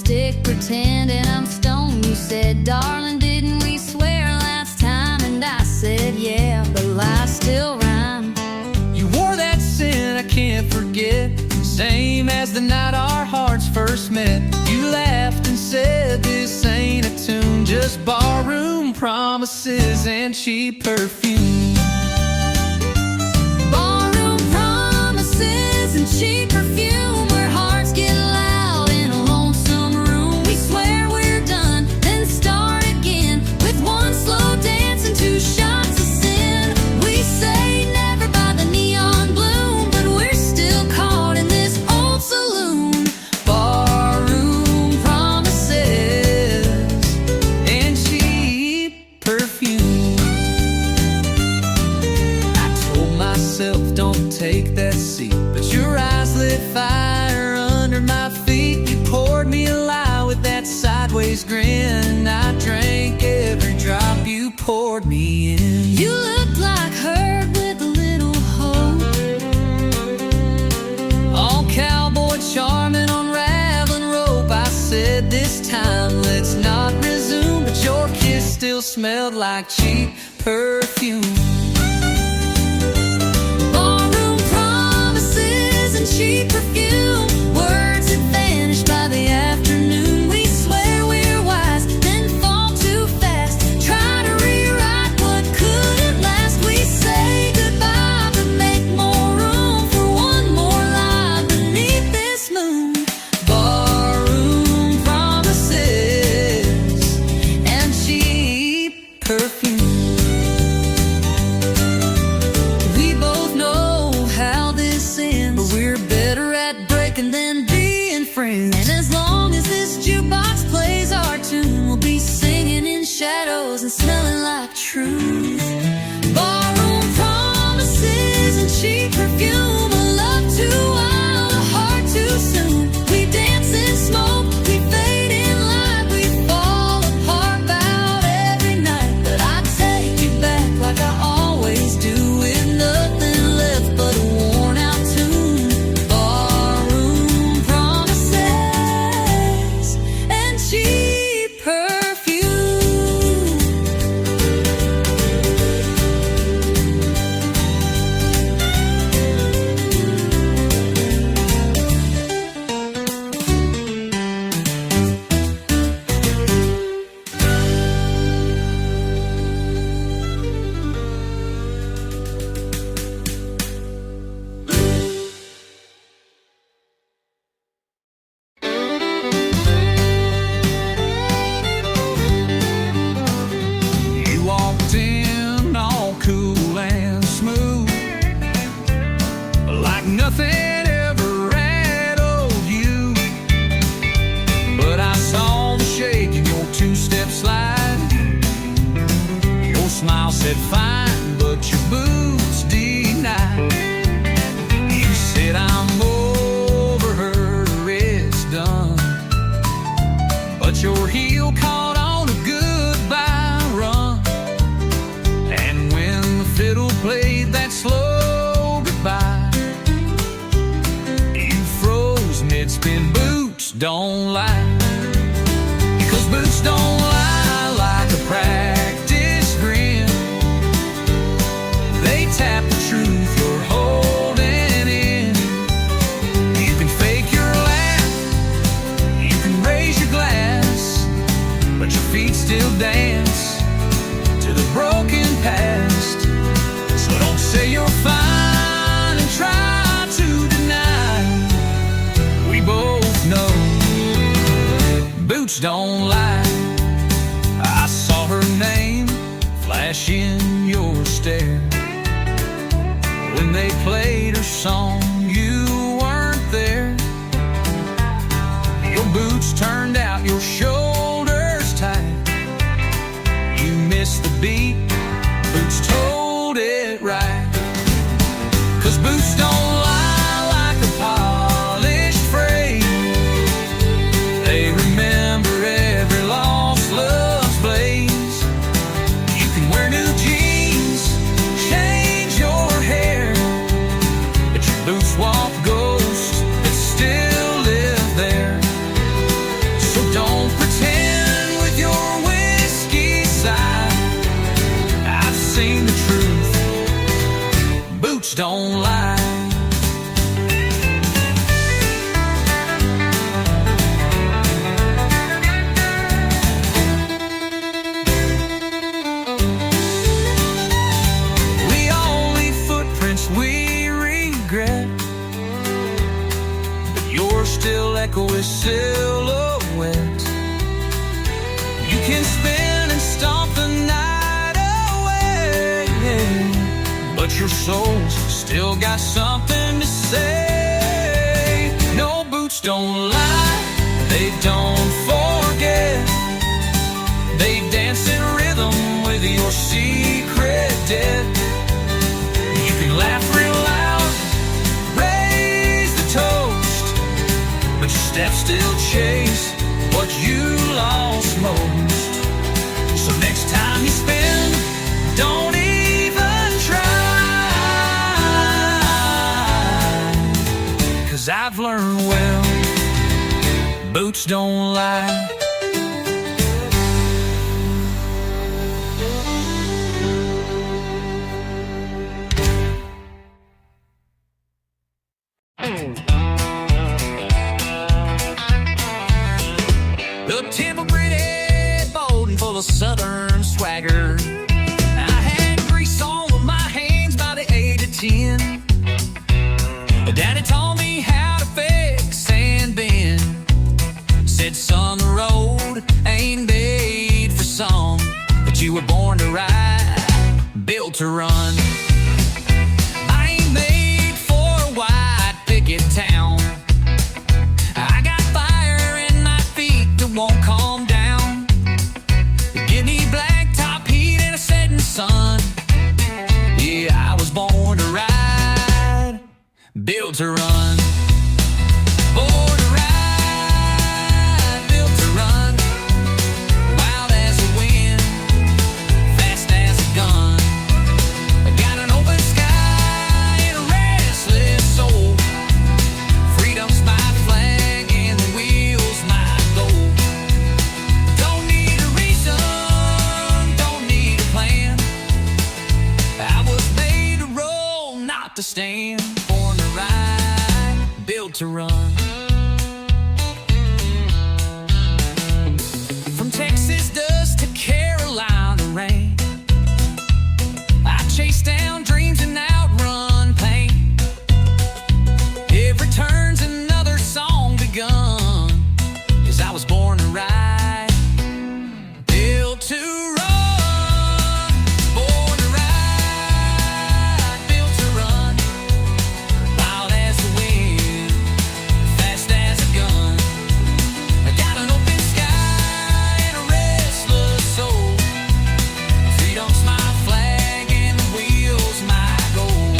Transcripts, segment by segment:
lipstick, pretending I'm stoned. You said, darling, didn't we swear last time? And I said, yeah, but lies still rhyme. You wore that scent I can't forget, same as the night our hearts first met. You laughed and said, this ain't a tune, just barroom promises and cheap perfume. Barroom promises and cheap perfume, where hearts get loud in a lonesome room. We swear we're done, then start again with one slow dance and two shots of sin. We say never by the neon bloom, but we're still caught in this old saloon. Barroom promises and cheap perfume. I told myself don't take that seat, but your eyes lit fire under my feet. You poured me a lie with that sideways grin. I drank every drop you poured me in. You looked like her with a little hope, All cowboy charming, unraveling rope. I said this time let's not resume, but your kiss still smelled like cheap perfume. barroom promises and cheap perfume, words that vanish by the afternoon. We swear we're wise, then fall too fast, try to rewrite what couldn't last. We say goodbye, but make more room for one more lie beneath this moon. Barroom promises and cheap perfume. We both know how this ends, but we're better at breaking than being friends. And as long as this jukebox plays our tune, we'll be singing in shadows and smelling like truth. Barroom promises and cheap perfume, a love too wild, a heart too soon. We dance in smoke, we fade in light, we fall apart about every night. But I take you back like I always do, with nothing left but a worn out tune. Barroom promises and cheap perfume. You walked in all cool and smooth, like nothing ever rattled you. But I saw the shake in your two-step slide. Your smile said fine, but your boots denied. You said I'm over her, it's done, but your heel caught on a goodbye run. And when the fiddle played that slow goodbye, you froze mid-spin. Boots don't lie, because boots don't lie like a practiced grin. They tap the truth you're holding in. You can fake your laugh, you can raise your glass, but your feet still dance to the broken past. So don't say you're fine and try to deny. We both know boots don't lie. I saw her name flash in your stare. When they played her song, you weren't there. Your boots turned out your shoulders tight. You missed the beat, boots told it right. 'Cause boots don't lie like a polished phrase. They remember every lost love's blaze. You can wear new jeans, change your hair, but your boots walk ghosts that still live there. So don't lie. We all leave footprints we regret, but yours still echo with silhouettes. You can spin and stomp the night away, but your soul's still got something to say. No, boots don't lie, they don't forget. They dance in rhythm with your secret debt. You can laugh real loud, raise the toast, but your steps still chase what you lost most. So next time you spin, don't even try, 'cause I've learned well, boots don't lie. The temple gritted, bold and full of southern swagger. I had grease all on my hands by the age of 10. Daddy taught me how to fix and bend. Said, son, the road ain't made for some, but you were born to ride, built to run. I ain't made for a white picket town. I got fire in my feet that won't calm down. Give me blacktop heat and a setting sun. Yeah, I was born to ride, built to run. Born to ride, built to run. Wild as the wind, fast as a gun. I got an open sky and a restless soul. Freedom's my flag and the wheel's my goal. Don't need a reason, don't need a plan. I was made to roll, not to stand. Born to ride, built to run. From Texas dust to Carolina rain, I chase down dreams and outrun pain. Every turn's another song begun, 'cause I was born to ride, built to run. Born to ride, built to run. Wild as the wind, fast as a gun. I got an open sky and a restless soul. Freedom's my flag and the wheel's my goal.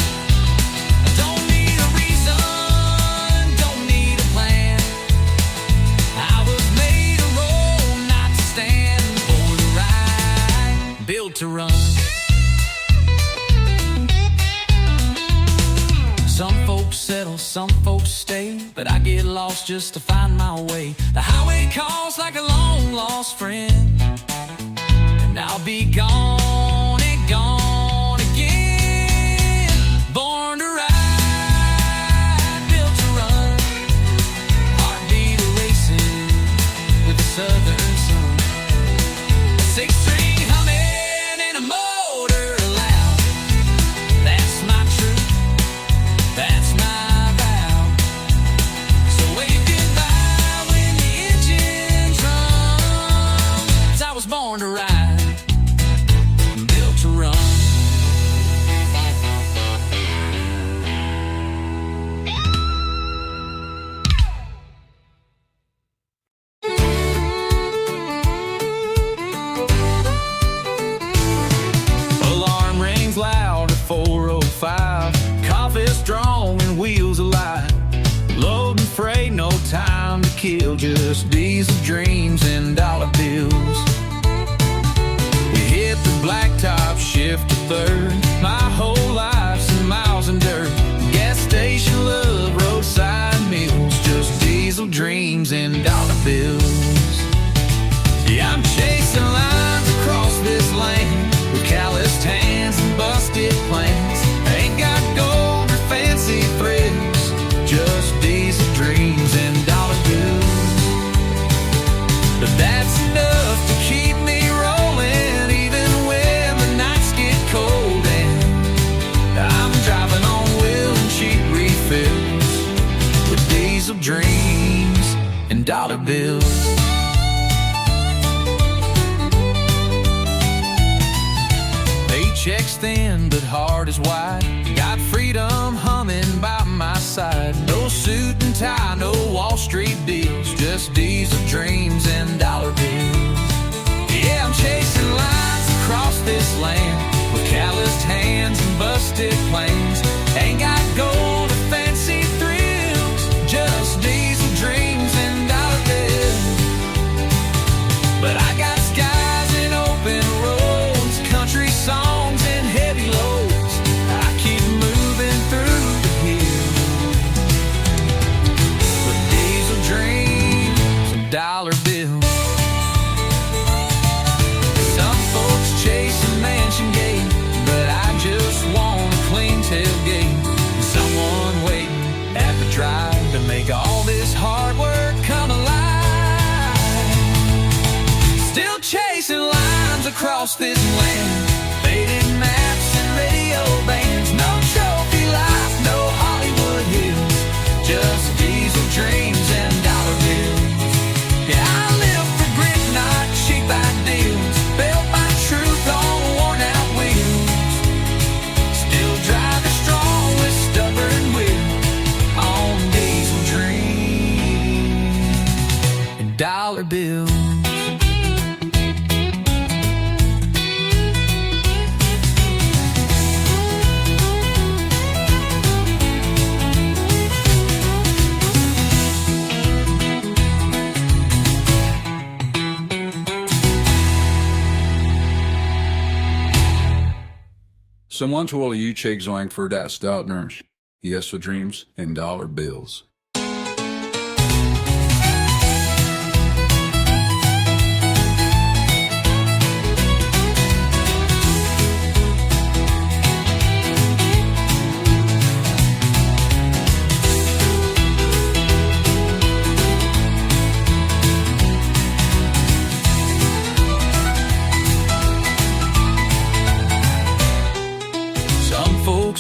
I don't need a reason, don't need a plan. I was made to roll, not to stand. Born to ride, built to run. Some folks settle, some folks stay, but I get lost just to find my way. The highway calls like a long lost friend, and I'll be gone and gone again. Born to ride, built to run. Heartbeat racing with the southern sun. Six-string humming and a motor loud. That's my truth, that's my vow. So wave goodbye when the engines run, 'cause I was born to ride, built to run. Alarm rings loud at 4:05. Coffee strong and wheels alive. Load and freight, no time to kill. Just diesel dreams and dollar bills. We hit the blacktop, shift to third. My whole life's in miles and dirt. Gas station love, roadside meals. Just diesel dreams and dollar bills. Yeah, I'm chasing lines across this land with calloused hands and busted plans. Ain't got gold dollar bills. Paycheck's thin, but heart is wide. Got freedom humming by my side. No suit and tie, no Wall Street deals, just diesel dreams and dollar bills. Yeah, I'm chasing lines across this land with calloused hands and busted plans. Ain't got gold or fancy thrills, just diesel dreams and dollar bills. But I got skies and open roads, country songs and heavy loads. I keep moving through the hills with diesel dreams and dollar bills. Some folks chase a mansion gate, but I just want a clean tailgate. Someone waiting at the drive to make all this hard work come alive. Still chasing lines across this land, faded maps and radio bands. No trophy life, no Hollywood hills, just diesel dreams and dollar bills. Yeah, I live for grit, not cheap ideals, built by truth on worn out wheels. Still driving strong with stubborn will on diesel dreams and dollar bills. Someone to all you checks on for that stoutners. Yes, for dreams and dollar bills.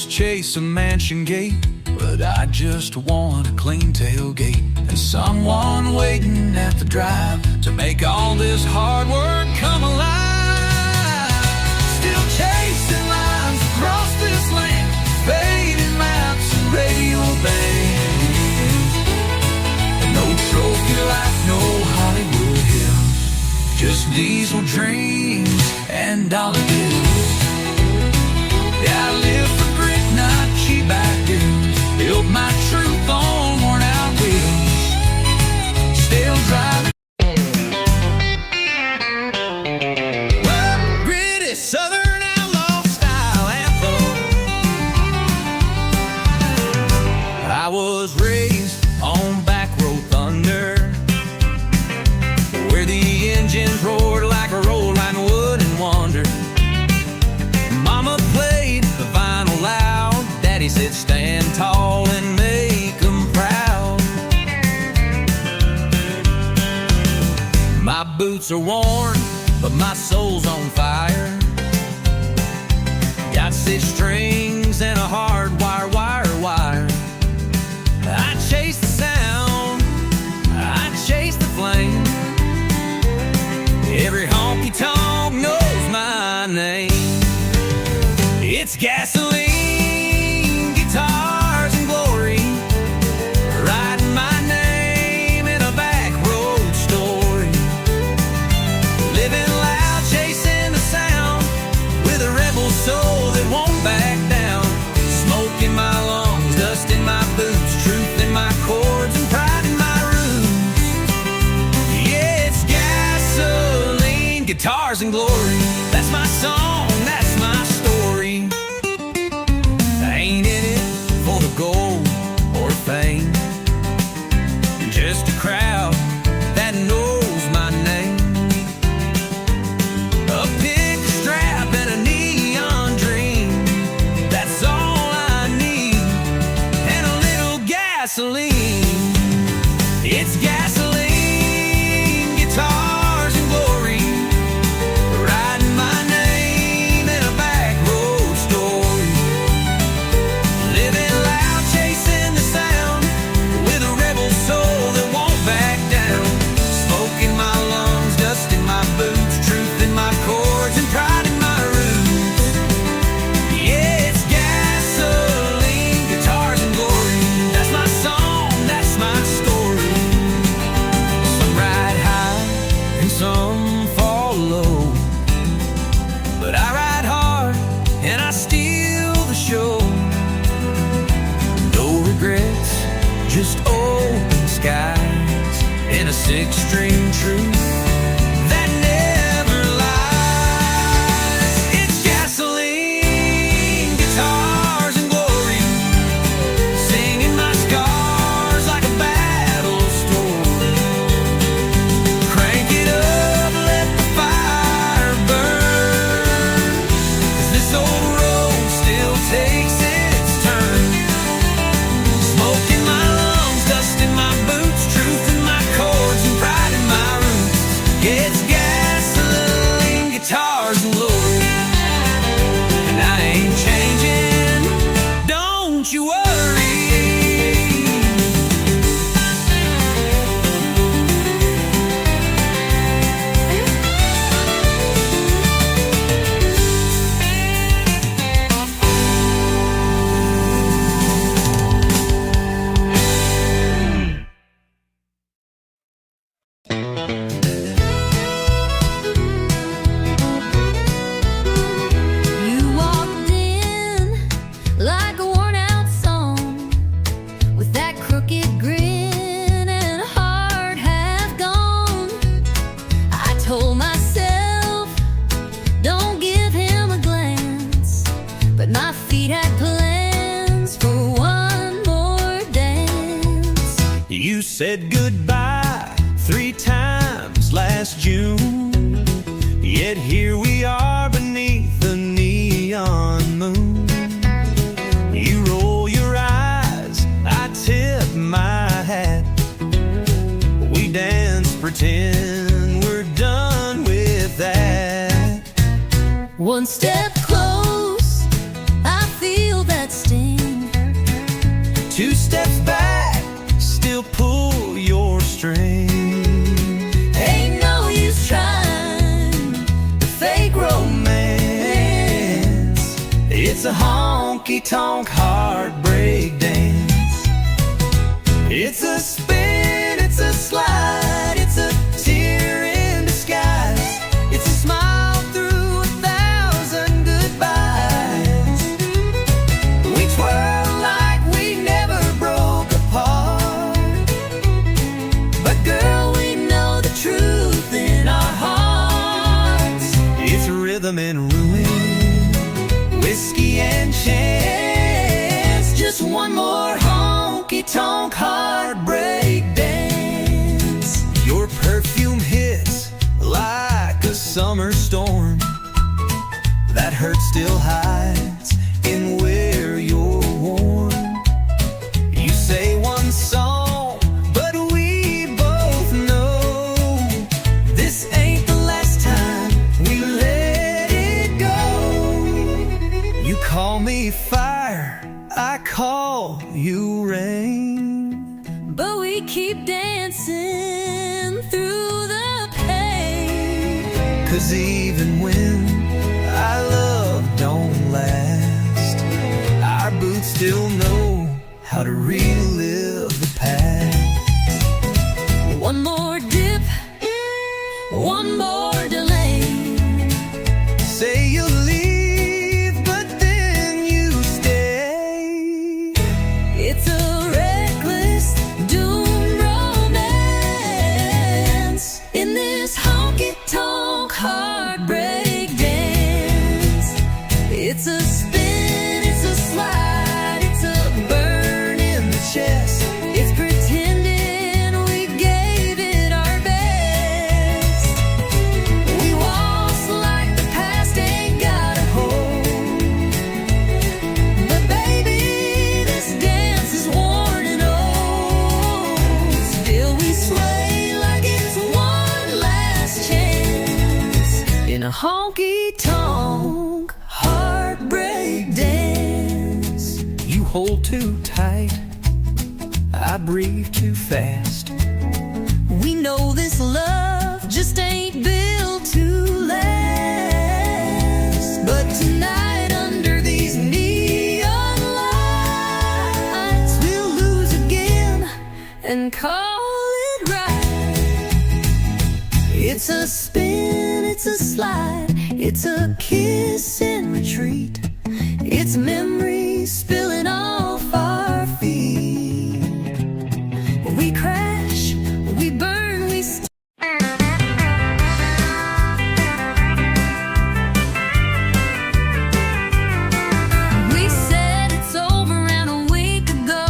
Chase a mansion gate, but I just want a clean tailgate and someone waiting at the drive to make all this hard work come alive. Still chasing lines across this land, faded maps and radio bands. No trophy life, no Hollywood hills, just diesel dreams and dollar bills. Yeah, I live for grit, not cheap ideals, built my truth on worn out wheels. Still driving. Well, gritty southern outlaw style anthem. I was raised on back road thunder, where the engines roared like a roll line wood and wonder. Mama played the vinyl loud, Daddy said stand tall and make 'em proud. My boots are worn, but my soul's on fire. Got 6 strings and a hard wire, wire. I chase the sound, I chase the flame. Every honky tonk knows my name. It's gasoline, guitars, and glory, writing my name in a back road story. Living loud, chasing the sound, with a rebel soul that won't back down. Smoke in my lungs, dust in my boots, truth in my chords, and pride in my roots. Yeah, it's gasoline, guitars, and glory. That's my song, that's my story. Ain't in it for the gold or fame, just a crowd that knows my name. A pick strap and a neon dream, that's all I need, and a little gasoline. It's gasoline, guitars, and glory, riding said goodbye 3 times last June, yet here we are beneath the neon moon. You roll your eyes, I tip my hat. We dance, pretend we're done with that. One step close, I feel that sting. 2 steps back, still pull your string. Ain't no use trying to fake romance. It's a honky-tonk heartbreak dance. It's a spin, it's a slide, it's a tear in disguise. It's a smile through 1,000 goodbyes. We twirl like we never broke apart, but girl, we know the truth in our hearts. It's rhythm and ruin, whiskey and chance. Just one more honky-tonk heartbreak dance. Your perfume hits like a summer storm. That hurt still hides in where you're worn. You say one song, but we both know this ain't the last time we let it go. You call me fire, I call you rain, But we keep dancing through the pain. 'cause even when our love don't last, our boots still know how to relive the past. One more dip, one more delay. Say you'll leave, but then you stay. It's a reckless doom romance in this honky-tonk heartbreak dance. It's a spin, it's a slide, it's a burn in the chest. It's pretending we gave it our best. We waltz like the past ain't got a hold, but baby, this dance is worn and old. Still we sway like it's one last chance in a honky-tonk heartbreak dance. You hold too tight, I breathe too fast. We know this love just ain't built to last, but tonight under these neon lights, we'll lose again and call it right. It's a spin, it's a slide, it's a kiss in retreat. It's memories spilling off our feet. We crash, we burn, we We said it's over around a week ago,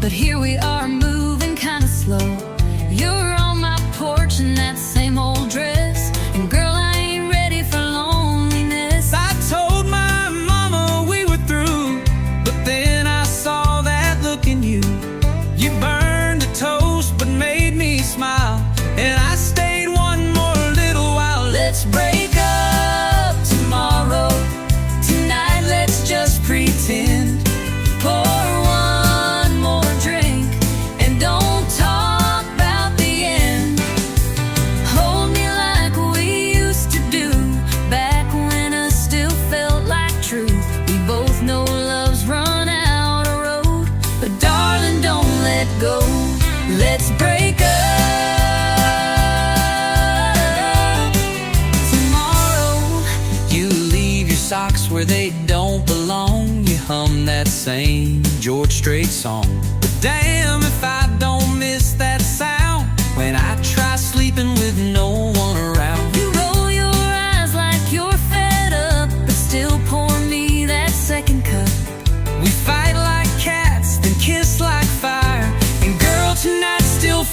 but here we are moving kinda slow. You're on my porch in that same old dress, and girl, I ain't ready for loneliness. I told my mama we were through, but then I saw that look in you. You burned a toast but made me smile, and I stayed one more little while. Let's break up tomorrow. Tonight, let's just pretend. Pour one more drink and don't talk about the end. Hold me like we used to do, back when us still felt like truth. We both know love's run out of road, but darling, don't let go. Let's break up tomorrow. You leave your socks where they don't belong. You hum that same George Strait song. But damn if I don't miss that sound when I try sleeping with no one around. You roll your eyes like you're fed up, but still pour me that second cup. We fight like cats, then kiss like fire. And girl, tonight still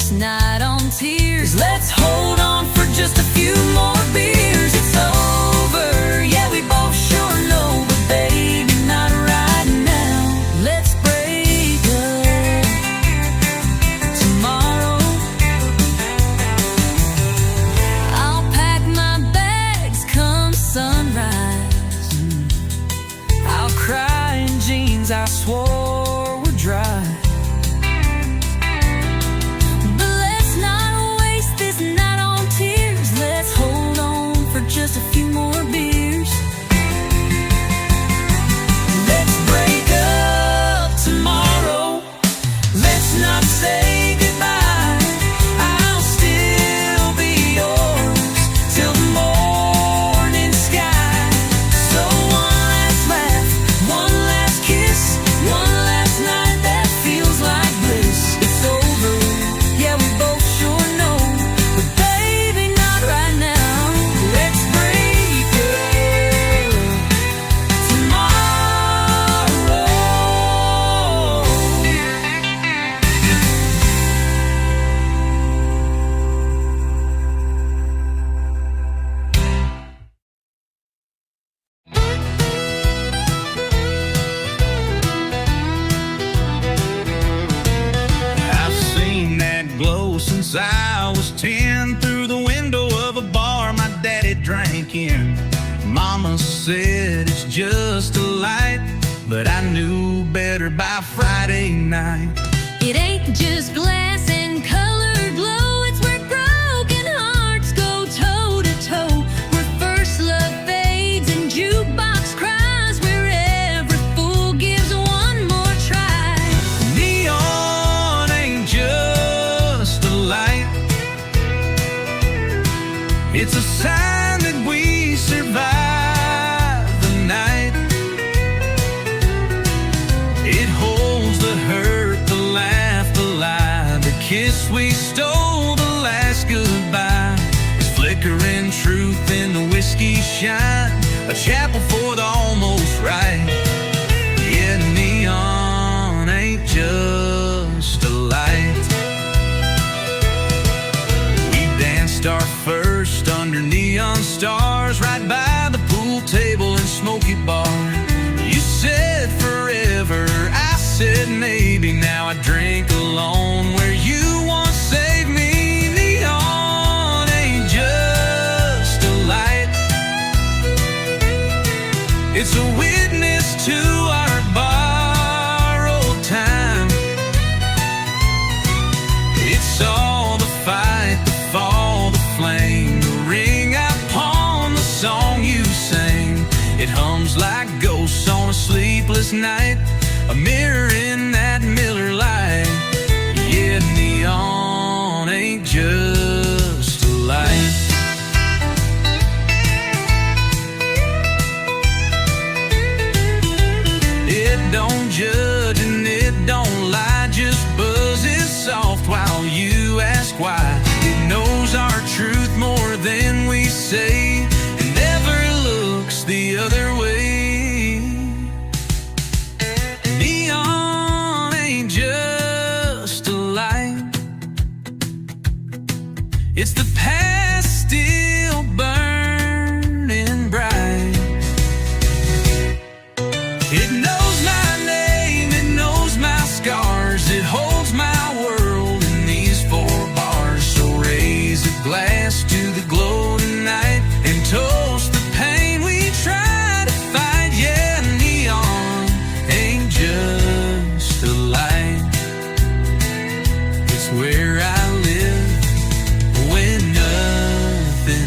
this night on tears. Let's hold on for just a few more beers. It's over, yeah, we both sure know, but baby, not right now. Let's break up tomorrow. I'll pack my bags come sunrise. I'll cry in jeans I swore were dry. But let's not waste this night on tears. Let's hold on for just a few more beers. Let's break up tomorrow. Let's not say goodbye. I'll still be yours till the morning sky. So one last laugh, one last kiss, one last night that feels like bliss. It's over, yeah, we both sure know, but baby, not right now. Let's break up tomorrow. I've seen that glow since I was 10 through the window of a bar my daddy drank in. Mama said it's just a light, but I knew better by Friday night. It ain't just glass and colored glow, it's where broken hearts go toe to toe, where first love fades and jukebox cries, where every fool gives one more try. Neon ain't just a light, it's a sign that we survive the night. It holds the hurt, the laugh, the lie, the kiss we stole, the last goodbye. It's flickering truth in the whiskey shine, a chapel for the almost right. Yeah, neon ain't just a light. We danced our first under neon stars, right by the pool table and smoky bar. You said forever, I said maybe. Now I drink alone where you once saved me. Neon ain't just a light, it's a witness to our borrowed time. It's all the fight, the fall, the flame, the ring I pawn, the song you sang. It hums like ghosts on a sleepless night, a mirror in that Miller light. Yeah, neon ain't just a light. It don't judge and it don't lie, just buzzes soft while you ask why. It knows our truth more than we say, and never looks the other way. Neon ain't just a light, it's the past still burning bright. It knows my name, it knows my scars, it holds my world in these four bars. So raise a glass to the glow tonight and toast the pain we try to fight. Yeah, neon ain't just a light, it's where I live when nothing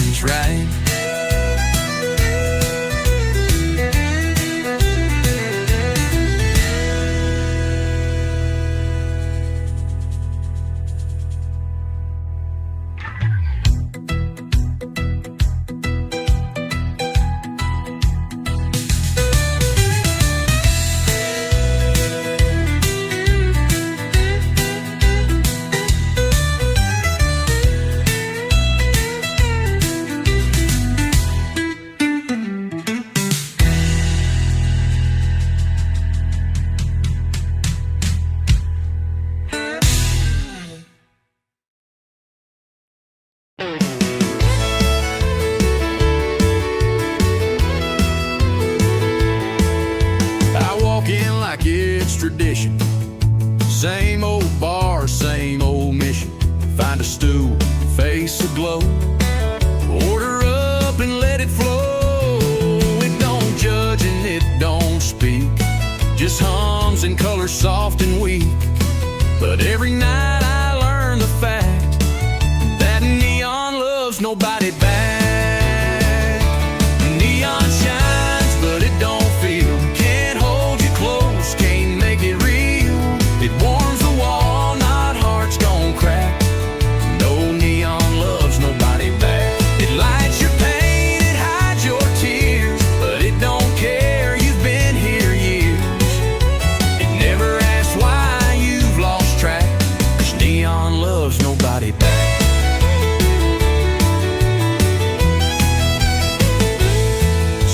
a stool, face aglow. Order up and let it flow. It don't judge and it don't speak, just hums and colors soft and weak. But every night I learn the fact that neon loves nobody back. Neon shines, but it don't feel. Can't hold you close, can't make it real. It warms the wall, not hearts gon' crack. No, neon loves nobody back. It lights your pain, it hides your tears, but it don't care you've been here years. It never asks why you've lost track, 'cause neon loves nobody back.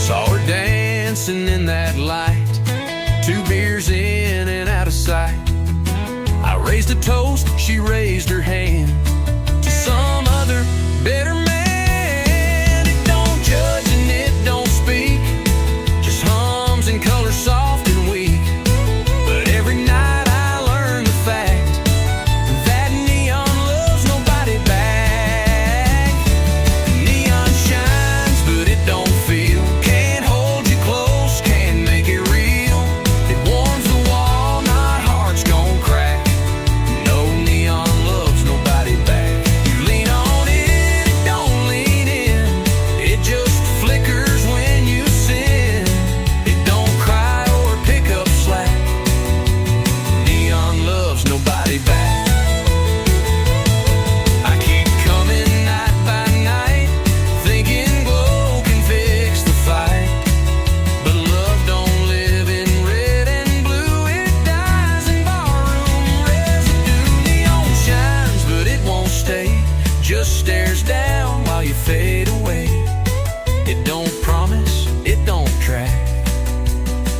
Saw her dancing in that light, 2 beers in and out of sight. I raised a toast, she raised her hand to some other better man. It don't judge and it don't speak, just hums and colors soft and weak. But every night I learn the fact that neon loves nobody back. Neon shines, but it don't feel. Can't hold you close, can't make it real. It warms the wall, not hearts gon' crack. No, neon loves nobody back. You lean on it, it don't lean in. It just flickers when you sin. It don't cry or pick up slack. Neon loves nobody back. I keep coming night by night, thinking glow can fix the fight. But love don't live in red and blue, it dies in barroom residue. Neon shines, but it won't stay, just stares down while you fade away. It don't promise, it don't track,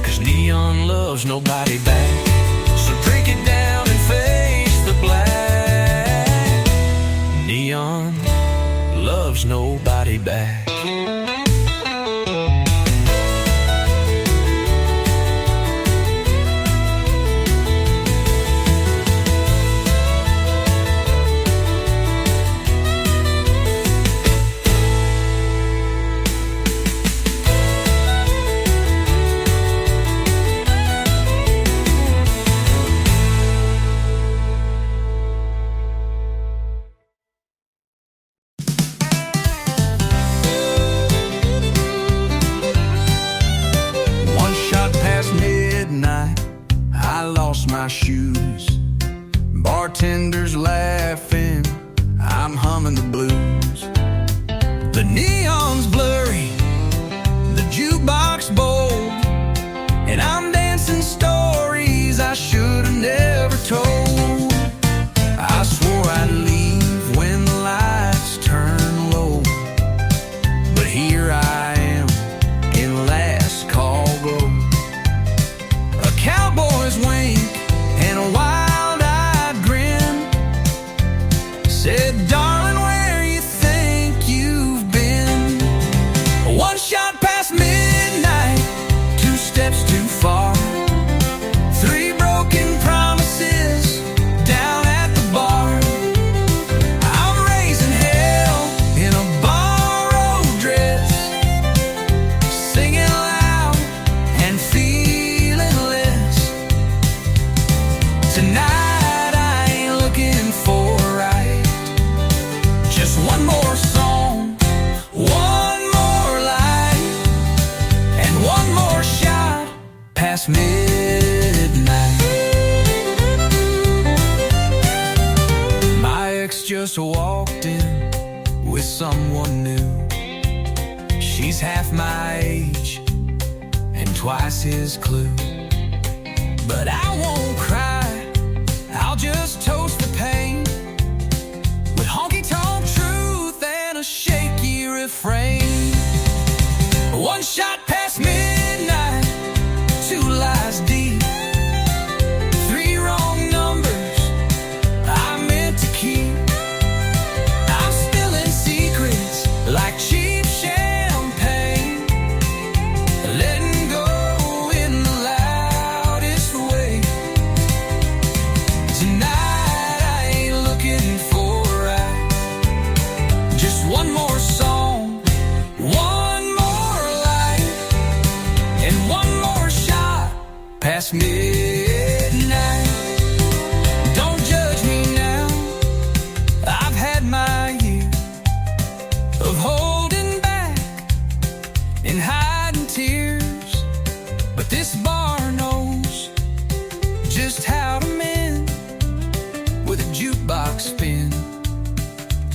'cause neon loves nobody back. So drink it down and face the black. Neon loves nobody back. One shot past midnight, I lost my shoes. Bartenders laughing, I'm humming the blues. The neon's blurry, the jukebox bold, and I'm dancing stories I should have never told. I swore I'd leave when the lights turn low, but here I am in last call glow. A cowboy's wink and a wild-eyed grin said, "Darling, where you think you've been?" One shot past midnight, 2 steps too far, 3 broken promises down at the bar. I'm raising hell in a borrowed dress, singing loud and feeling less. Tonight I ain't looking for right, just one more song, one more light, and one more shot past midnight. My ex just walked in with someone new. She's half my age and twice his clue. But I won't cry, I'll just toast the pain with honky-tonk truth and a shaky refrain. One shot past midnight, 2 lies deep, 3 wrong numbers I meant to keep. I'm spilling secrets like cheap champagne, letting go in the loudest way.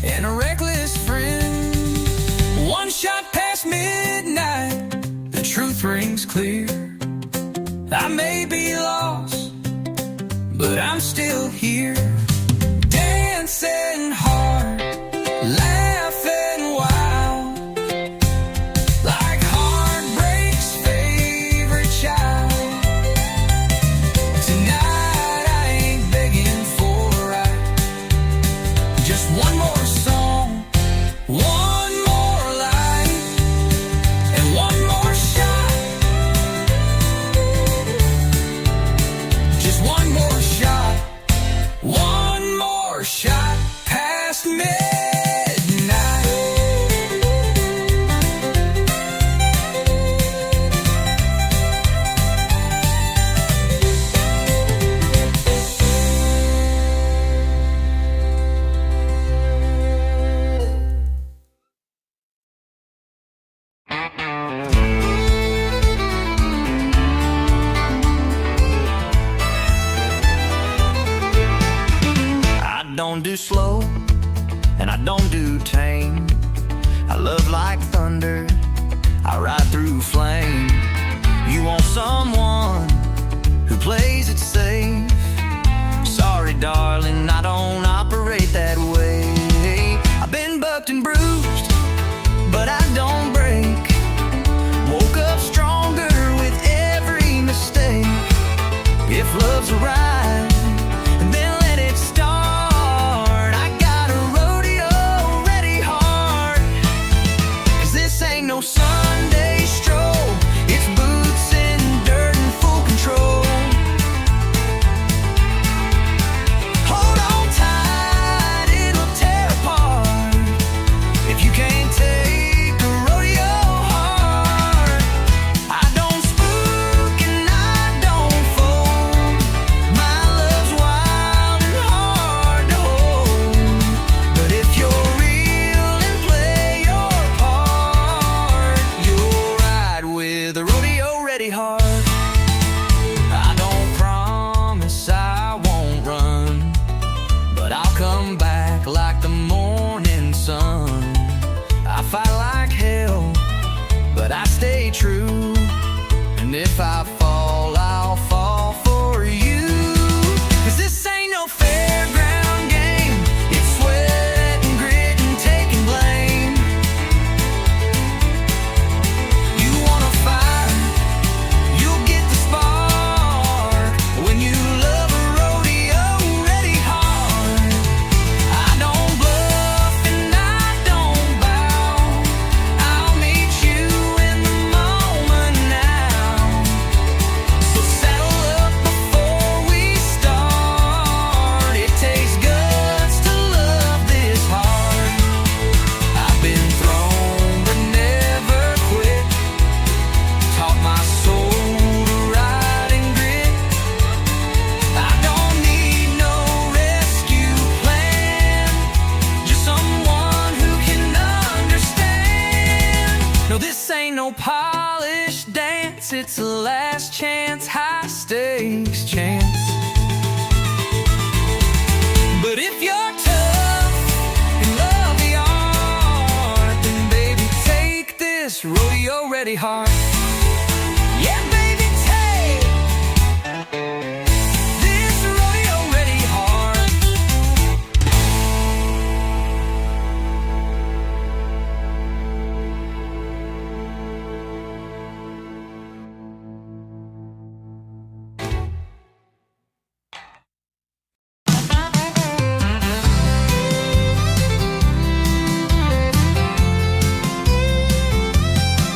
and a reckless friend. One shot past midnight, the truth rings clear. I may be lost, but I'm still here. Dancing hard, laughing wild, like heartbreak's favorite child. Tonight I ain't begging for a ride. Just one more song, one more light, and one more shot. Just one more shot, one more shot past midnight. I don't do slow, and I don't do tame. I love like thunder, I ride through flame. You want someone who plays it safe. Sorry darling, I don't operate that way. I've been bucked and bruised, but I don't break. Woke up stronger with every mistake. If love's a ride, then let it start. I got a rodeo ready hard. 'Cause this ain't no Sunday stroll. It's boots in dirt and full control. Hold on tight, it'll tear apart if you can't take the rodeo hard. I don't spook and I don't fold. My love's wild and hard to hold. But if you're real and play your part, you'll ride with the rodeo ready hard. I don't promise I won't run, but I'll come back like the morning sun. I fight like hell, but I stay true. And if I fall, I'll fall for you. 'Cause this ain't no fairground game. It's sweat and grit and taking blame. You wanna fight, you'll get the spark when you love a rodeo ready hard. I don't bluff and I don't bow. I'll meet you in the moment now. So saddle up before we start. It takes guts to love this hard. I've been thrown but never quit. Taught my soul to ride and grit. I don't need no rescue plan, just someone who can understand. No, this ain't no polished dance. It's a last chance, high stakes chance. But if you're tough and love the art, then baby take this rodeo ready heart. Yeah, baby, take this rodeo ready heart.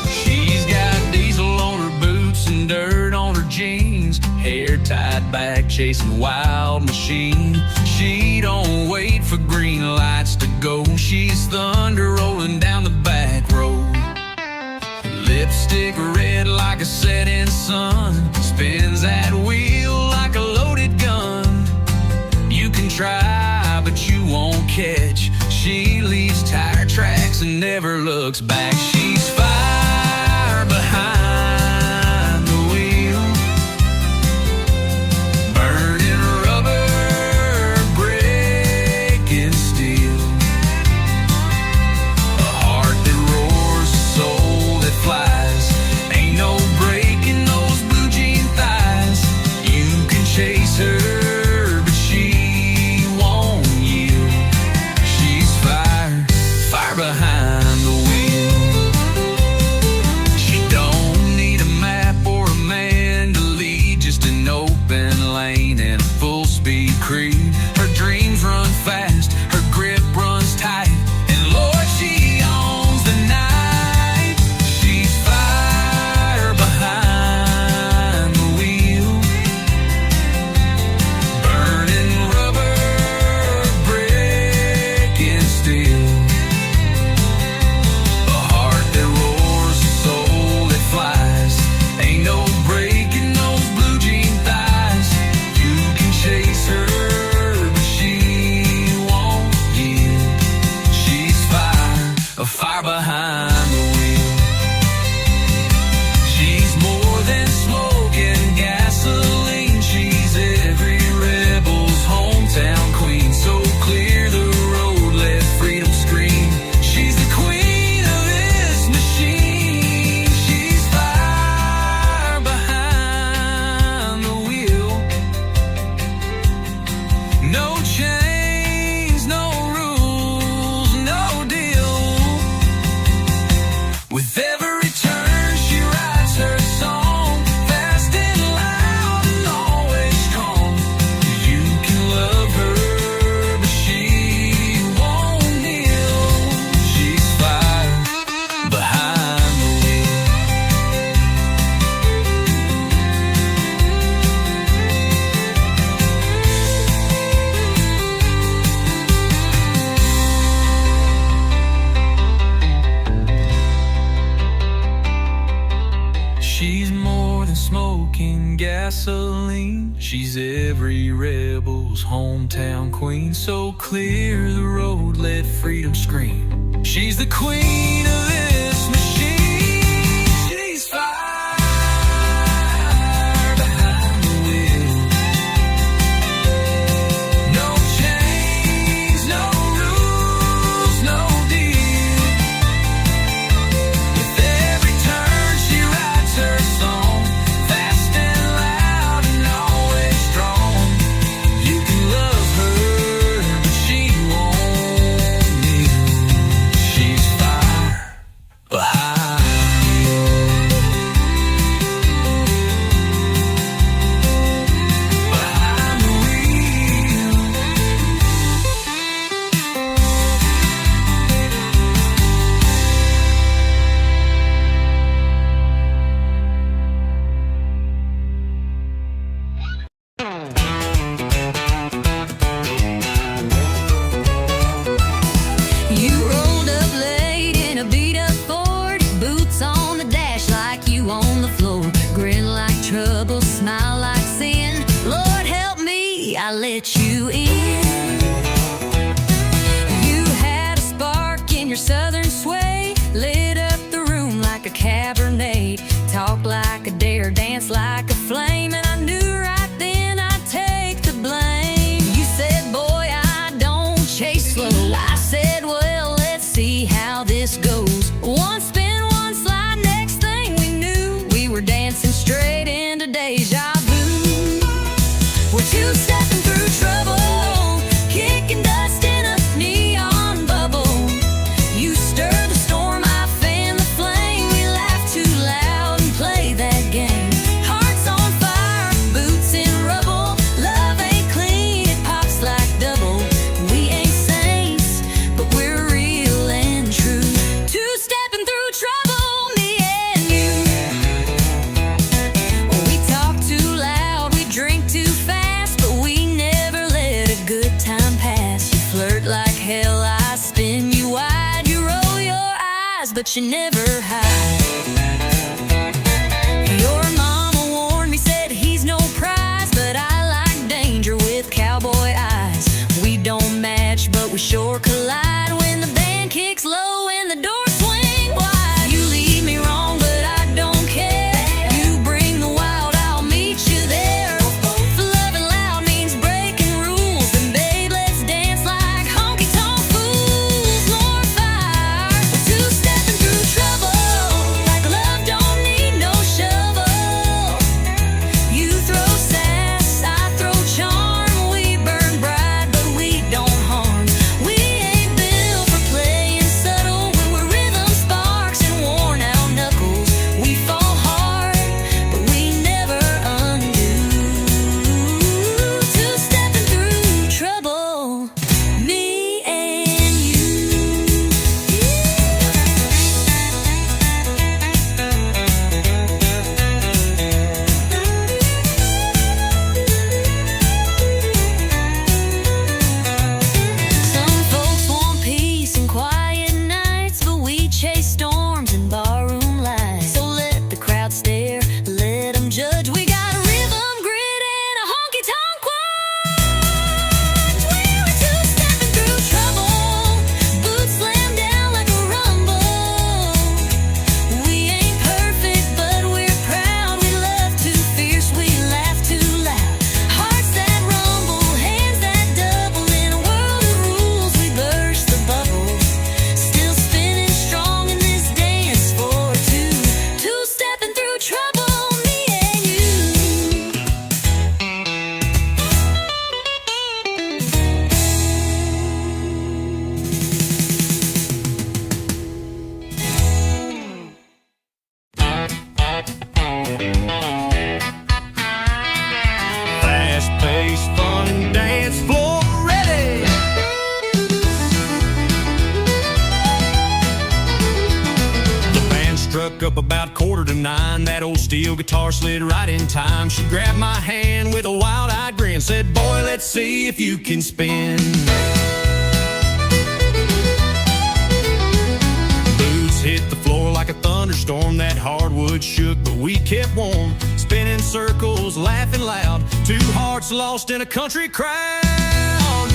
She's got diesel on her boots and dirt on her jeans. Hair tied back, chasing wild machine. She don't wait for green lights to go. She's thunder rolling down the back road. Lipstick red like a setting sun. Spins that wheel like a loaded gun. You can try, but you won't catch. She leaves tire tracks and never looks back. She's fire behind the wheel. Burning rubber, breaking steel. gasoline. She's every rebel's hometown queen. So clear the road, let freedom scream. She's the queen of this machine. She's fire behind the wheel. No chains, no rules, no deal. With every turn she writes her song, fast and loud and always strong. You can love her, but she won't kneel. She's fire behind. Behind the wheel. You rolled up late in a beat-up Ford, boots on the dash like you on the floor, grin like trouble, smile like sin. Lord help me, I let you in. You had a spark in your southern sway, lit up the room like a Cabernet, talk like a dare, dance like a flame, and I knew right then I'd take the blame. You said, boy, I don't chase slow. I said, well, let's see how this goes. One spin, one slide, next thing we knew, we were dancing straight into deja vu. We're two-stepping through trouble, kicking dust in a neon bubble. You stir the storm, I fan the flame, we laugh too loud and play that game. Hearts on fire, boots in rubble, love ain't clean, it pops like double. We ain't saints, but we're real and true. Two-stepping through trouble, me and you. We talk too loud, we drink too fast, but we never let a good time pass. You flirt like hell, I spin you wide. You roll your eyes, but you never hide. Your mama warned me, said he's no prize, but I like danger with cowboy eyes. We don't match, but we sure collide when the band kicks low and the doors swing wide. You lead me wrong, but I don't care. You bring the wild, I'll meet you there. Loving loud means breaking rules, and babe, let's dance like honky-tonk fools. More fire, two-stepping through trouble, like love don't need no shovel. You throw sass, I throw charm, we burn bright, but we don't harm. We ain't built for playing subtle, when we're rhythm sparks and worn out knuckles. We fall hard, but we never undo. Two-stepping through trouble, me and you. Some folks want peace and quiet nights, but we chase storms and barroom lights. So let the crowd stare, let them judge. We got a rhythm grid and a honky-tonk quad. We were two-stepping through trouble, boots slam down like a rumble. We ain't perfect, but we're proud. We love too fierce, we laugh too loud. Hearts that rumble, hands that double. In a world of rules, we burst the bubble. Still spinning strong in this dance for two. Two-stepping through trouble, me and you. Fast-paced fun and dance floor ready. The band struck up about 8:45. That old steel guitar slid right in time. She grabbed my hand with a wild-eyed grin, said, boy, let's see if you can spin. Boots hit the floor like a thunderstorm. That hardwood shook, but we kept warm. Spinning circles, laughing loud. Two hearts lost in a country crowd.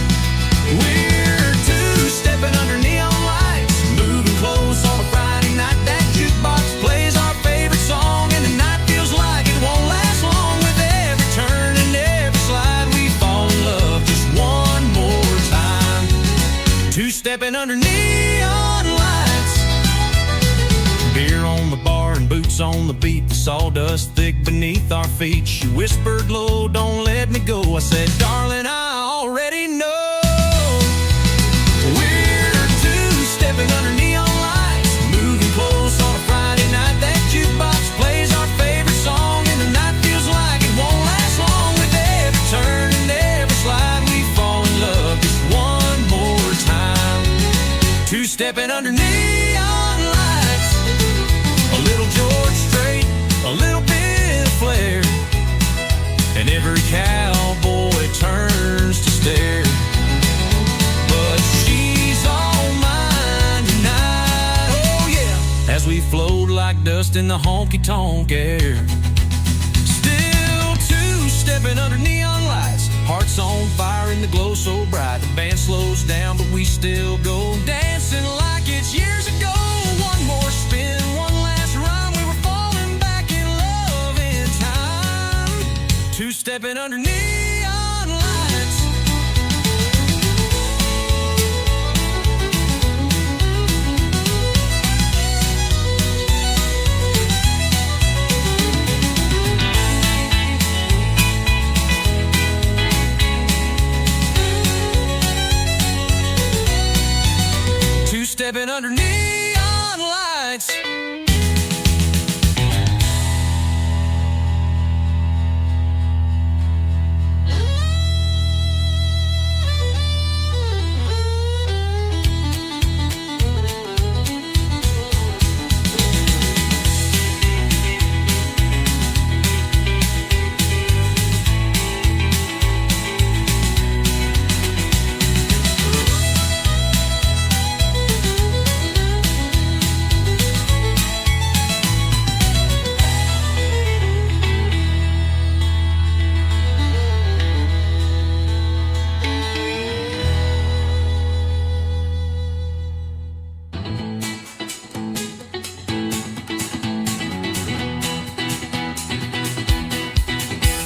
We're two-stepping under neon lights, moving close on a Friday night. That jukebox plays our favorite song, and the night feels like it won't last long. With every turn and every slide, we fall in love just one more time. Two-stepping under neon lights, beer on the bar and boots on the beat, the sawdust thick beneath our feet. She whispered low, don't let me go. I said, darling, I already know. We're two-stepping under neon lights, moving close on a Friday night. That jukebox plays our favorite song, and the night feels like it won't last long. With every turn and every slide, we fall in love just one more time. Two-stepping under neon lights, a little George Strait, a little bit of flair, and every cowboy turns to stare. But she's all mine tonight, oh yeah, as we float like dust in the honky-tonk air. Still two-stepping under neon lights, hearts on fire in the glow so bright. The band slows down, but we still go dancing like it's years ago. One more spin, one last run, we were falling back in love in time. Two-stepping under neon lights. Two-stepping under neon lights.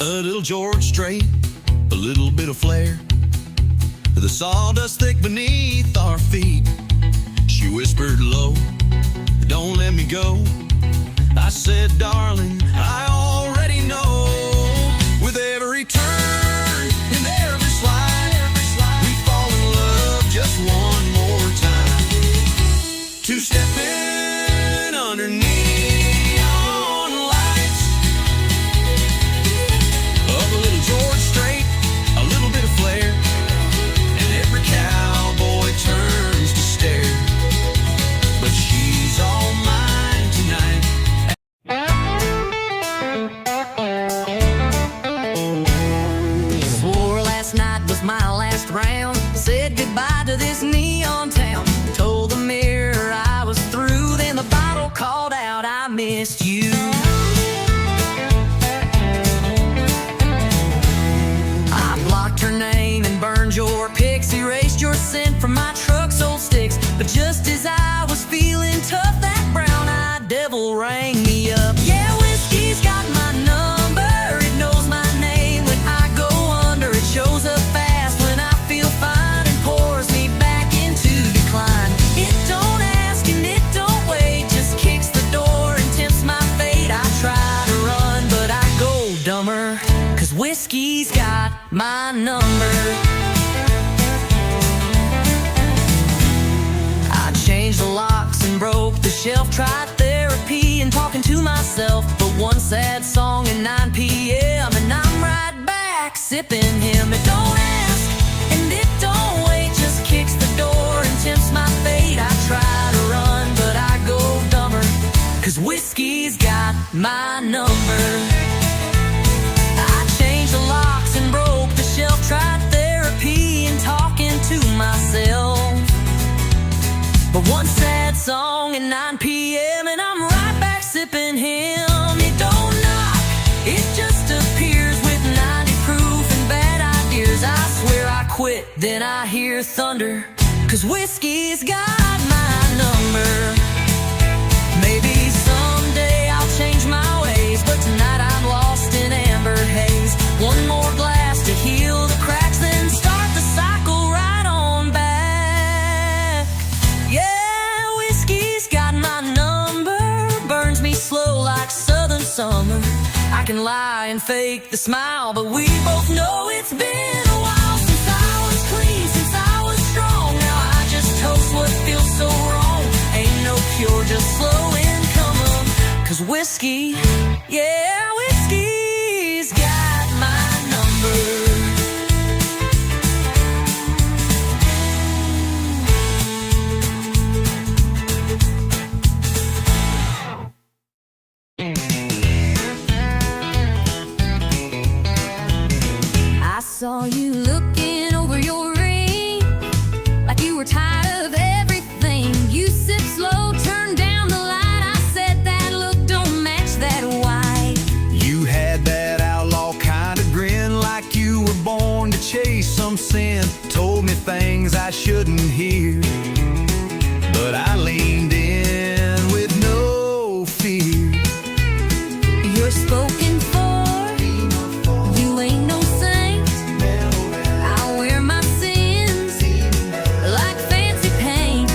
A little George Strait, a little bit of flair, the sawdust thick beneath our feet. She whispered low, don't let me go. I said, darling, I already know. With every turn and every slide, we fall in love just one more time. Two-stepping underneath neon lights, up a little George Strait, a little bit of flair, and every cowboy turns to stare. But she's all mine tonight. Swore last night was my last round. Said goodbye to this neon town. Told the mirror I was through. Then the bottle called out, I missed you. I blocked her name and burned your pics. Erased your scent from my truck's old sticks. But just as I was feeling tough, that brown-eyed devil rang me up. Yeah, whiskey's got my number. It knows my name when I go under. It shows up fast when I feel fine and pours me back into decline. It don't ask and it don't wait, just kicks the door and tempts my fate. I try to run, but I go dumber, 'cause whiskey's got my number. I changed the locks and broke the shelf, tried therapy and talking to myself. But one sad song at 9 p.m. and I'm right back sipping him. It don't ask and it don't wait, just kicks the door and tempts my fate. I try to run, but I go dumber, 'cause whiskey's got my number. I changed the locks and broke the shelf, tried therapy and talking to myself. But one sad song at 9 p.m. and I'm right back sipping him. It don't knock, it just I swear I quit, then I hear thunder, 'cause whiskey's got my number. Maybe someday I'll change my ways, but tonight I'm lost in amber haze. One more glass to heal the cracks, then start the cycle right on back. Yeah, whiskey's got my number, burns me slow like southern summer. I can lie and fake the smile, but we both know it's been a while since I was clean, since I was strong. Now I just toast what feels so wrong. Ain't no cure, just slow income. 'Cause whiskey, yeah, whiskey's got my number. I saw you looking over your ring, like you were tired of everything. You sip slow, turn down the light. I said that look don't match that white. You had that outlaw kind of grin, like you were born to chase some sin. Told me things I shouldn't hear, but I leaned in with no fear. You're spoken for, you ain't no saint. I wear my sins like fancy paint.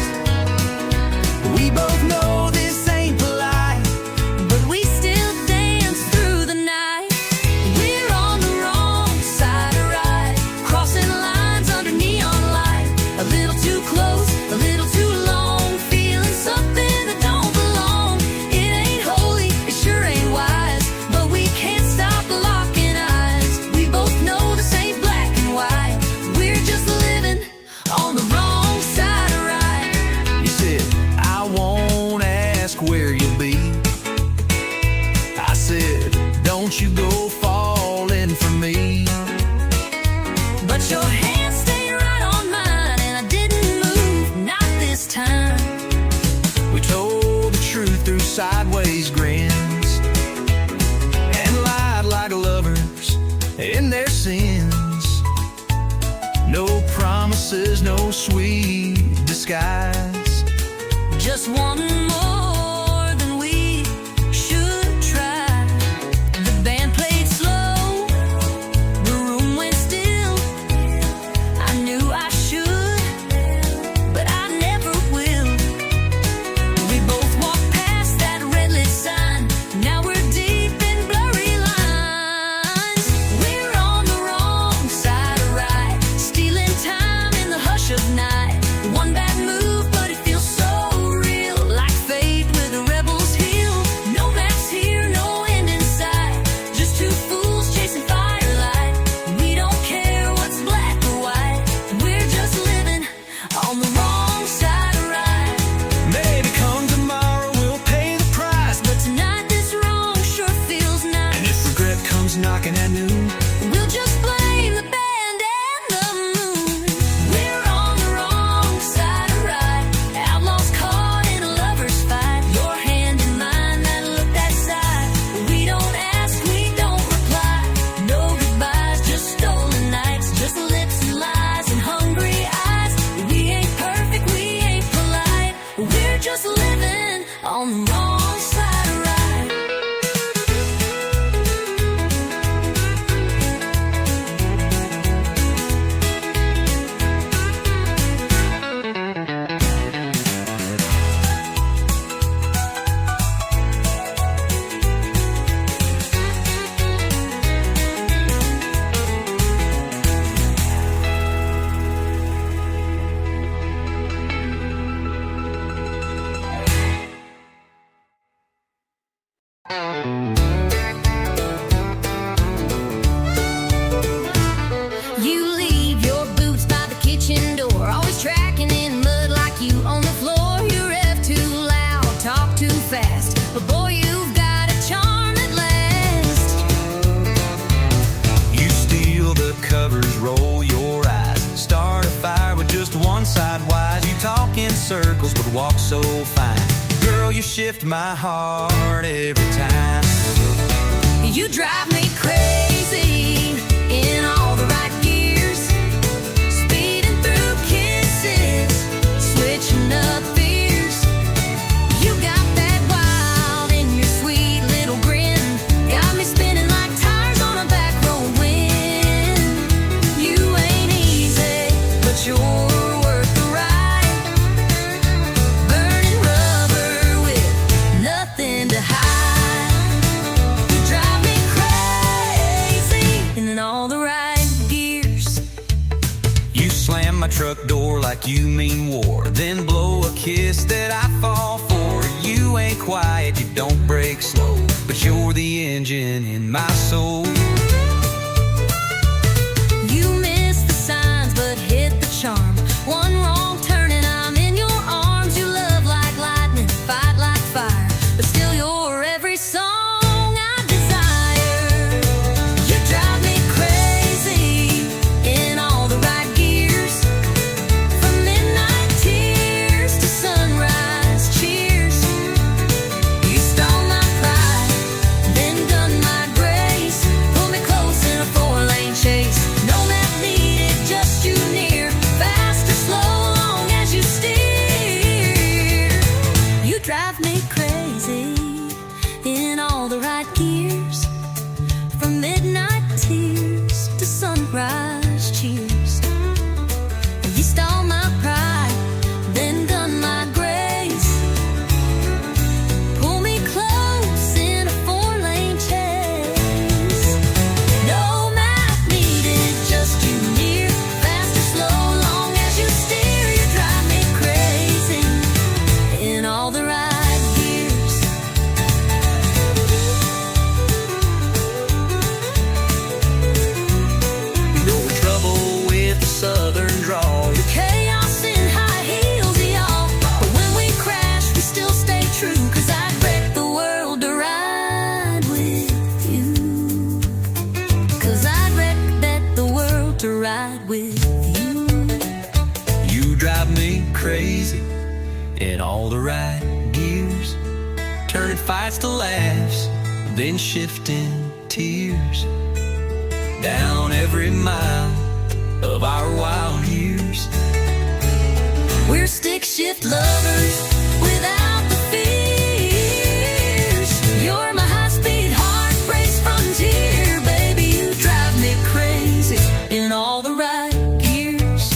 We both know this ain't polite, But we still dance through the night. We're on the wrong side of right, crossing lines under neon light. A little too close, a little too long, feeling something that don't belong. It ain't holy, it sure ain't wise, but we can't stop locking eyes. We both know this ain't black and white. We're just living on the wrong side of right. you said, I won't ask where you'll be. I said, don't you go falling for me. But your hand stayed right on mine, and I didn't move, not this time. We told the truth through sideways grins, and lied like lovers in their sins. No promises, no sweet disguise. Just one more than we should try. The band played slow, the room went still. I knew I should, but I never will. We both walked past that red lit sign. Now we're deep in blurry lines. We're on the wrong side of right, stealing time in the hush of night. One bad move, but it feels so real, like fate with a rebel's heel. No maps here, no end in sight, just two fools chasing firelight. We don't care what's black or white, we're just living on the wrong side of right. Maybe come tomorrow we'll pay the price, But tonight this wrong sure feels and nice. if regret comes knocking at noon, We'll just blame the band and the moon. We're on the wrong side of right, outlaws caught in a lover's fight. Your hand in mine, that look, that side. We don't ask, we don't reply. No goodbyes, just stolen nights, just lips and lies and hungry eyes. We ain't perfect, we ain't polite, we're just living on the wrong side of right. You leave your boots by the kitchen door, always tracking in mud like you on the floor. You rev too loud, talk too fast, but boy, you've got a charm at last. you steal the covers, roll your eyes, start a fire with just one side wise. You talk in circles but walk so fine. Girl, you shift my heart every time. You drive me crazy in all the right gears. kiss that I fall for. You ain't quiet, you don't break slow, but you're the engine in my soul. You miss the signs but hit the charm. One wrong turn and I'm in your arms. You love like lightning, fight like fire, but still you're every song I desire. You drive me crazy in all the right gears. From midnight tears to sunrise cheers. You stole my pride, then done my grace. Pull me close in a four-lane chase. No map needed, just you near. Fast or slow, long as you steer. You drive me crazy in all the right gears. From midnight tears to sunrise cheers. You stole my pride, then done my grace. Pull me close in a four-lane chase. No map needed, just you near. Fast or slow, long as you steer. You drive me crazy in all the right gears. No trouble with the southern drawl. Chaos in high heels, y'all. But when we crash, we still stay true. 'Cause I'd wreck the world to ride with you. 'Cause I'd wreck the world to ride with you. You drive me crazy in all the right gears, turning fights to laughs, then shifting tears. Down every mile of our wild years. We're stick shift lovers without the fears. You're my high-speed heart race frontier. Baby, you drive me crazy in all the right gears.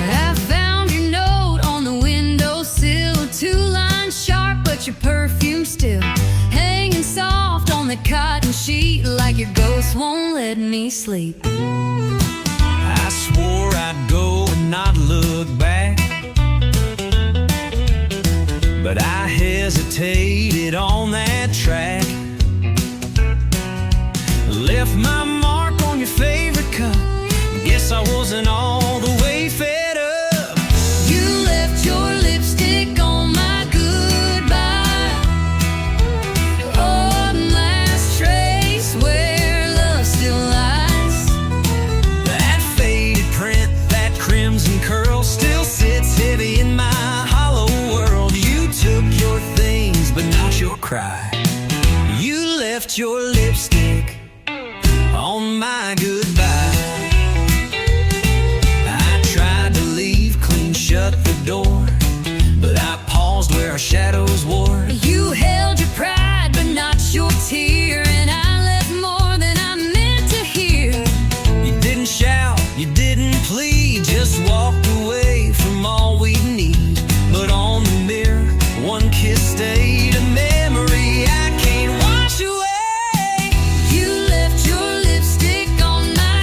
I found your note on the windowsill. Two lines sharp, but your perfume still hanging soft on the cotton sheet. Like your ghost won't let me sleep. I swore I'd go and not look back, but I hesitated on that track. Left my mark on your favorite cup. Guess I wasn't all the way fed up. You left your lipstick on my goodbye. Oh, last trace where love still lies. That faded print, that crimson curl, still sits heavy in my hollow world. You took your things, but not your cry. You left your lipstick on my goodbye. I tried to leave, clean shut the door, but I paused where our shadows wore. You held your pride, but not your tear. And I left more than I meant to hear. You didn't shout, you didn't plead, just walked away from all we need. But on the mirror, one kiss stayed, a memory I can't wash away. You left your lipstick on my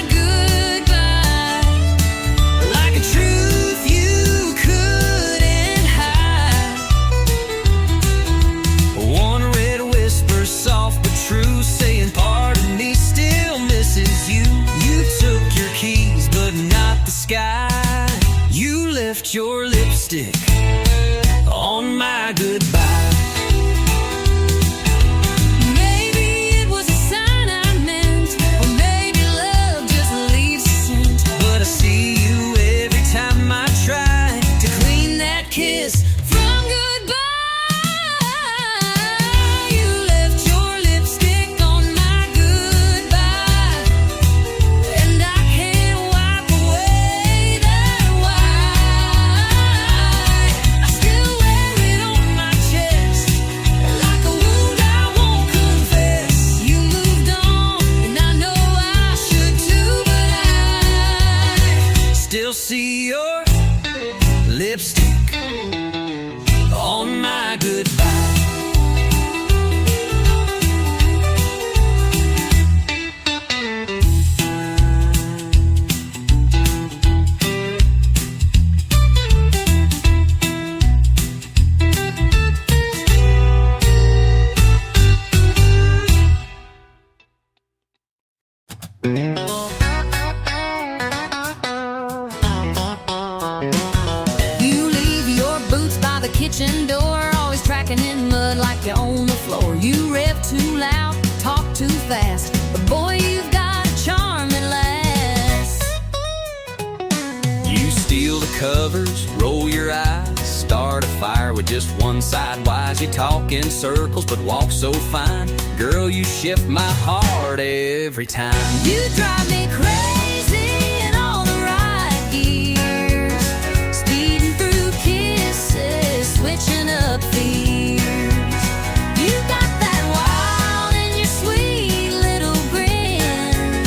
blood like you own the floor. You rev too loud, talk too fast, but boy, you've got a charm that lasts. You steal the covers, roll your eyes, start a fire with just one side wise. You talk in circles but walk so fine. Girl, you shift my heart every time. You drive me crazy in all the right gears, speeding through kisses, switching up fears. You got that wild in your sweet little grin,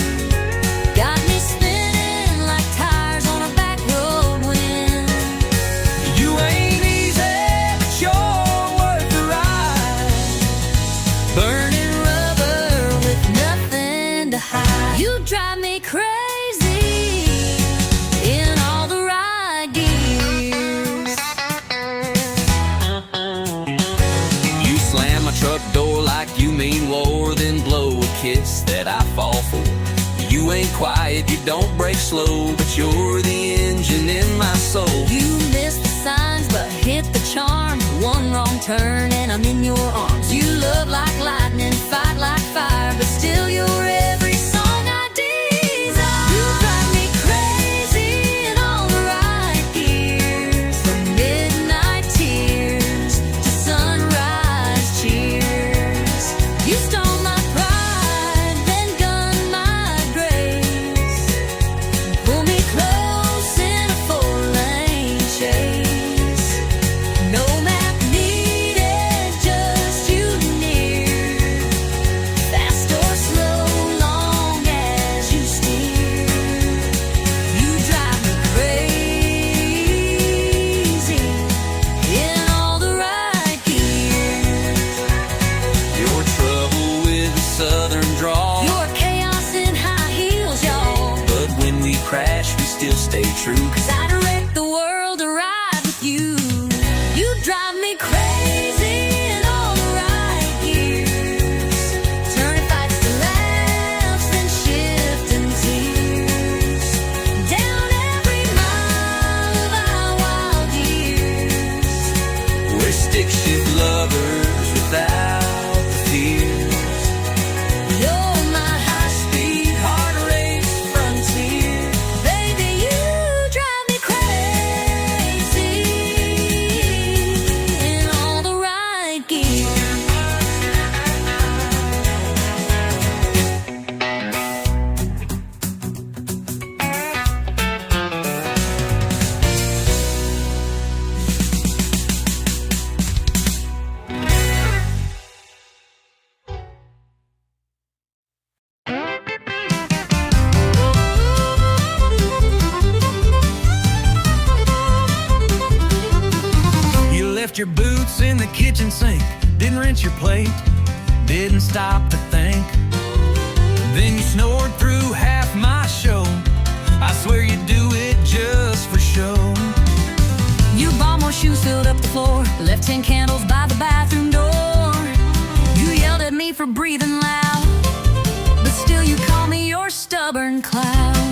got me spinning like tires on a back road wind. You ain't easy, but you're worth the ride. Burning rubber with nothing to hide. You drive me crazy in all the right gears. You slam my truck door like you mean war, then blow a kiss that I fall for. You ain't quiet, you don't break slow, but you're the engine in my soul. You miss the signs but hit the charm. One wrong turn and I'm in your arms. You love like lightning, fight like fire, but still you're every song I desire. You drive me crazy in all the right gears, from midnight tears to sunrise cheers. You stole my pride, then gunned my grace. Pull me close in a four-lane chase. No map needed, just you near. Fast or slow, long as you steer. You drive me crazy in all the right gears. Your trouble with the southern drawl, Your chaos in high heels, y'all. but when we crash, we still stay true. 'Cause I direct the world to ride with you. You drive me crazy in all the right gears, turning fights to laughs and shifting tears. Down every mile of our wild years. We're stick shift lovers without the fears. You're my high-speed heart race frontier. Baby, you drive me crazy in all the right gears. You left your boots in the kitchen sink, didn't rinse your plate, didn't stop to think. Then you snored through half my show. I swear you do it just for show. You bought more shoes, filled up the floor, left 10 candles by the bathroom door. You yelled at me for breathing loud, but still you call me your stubborn clown.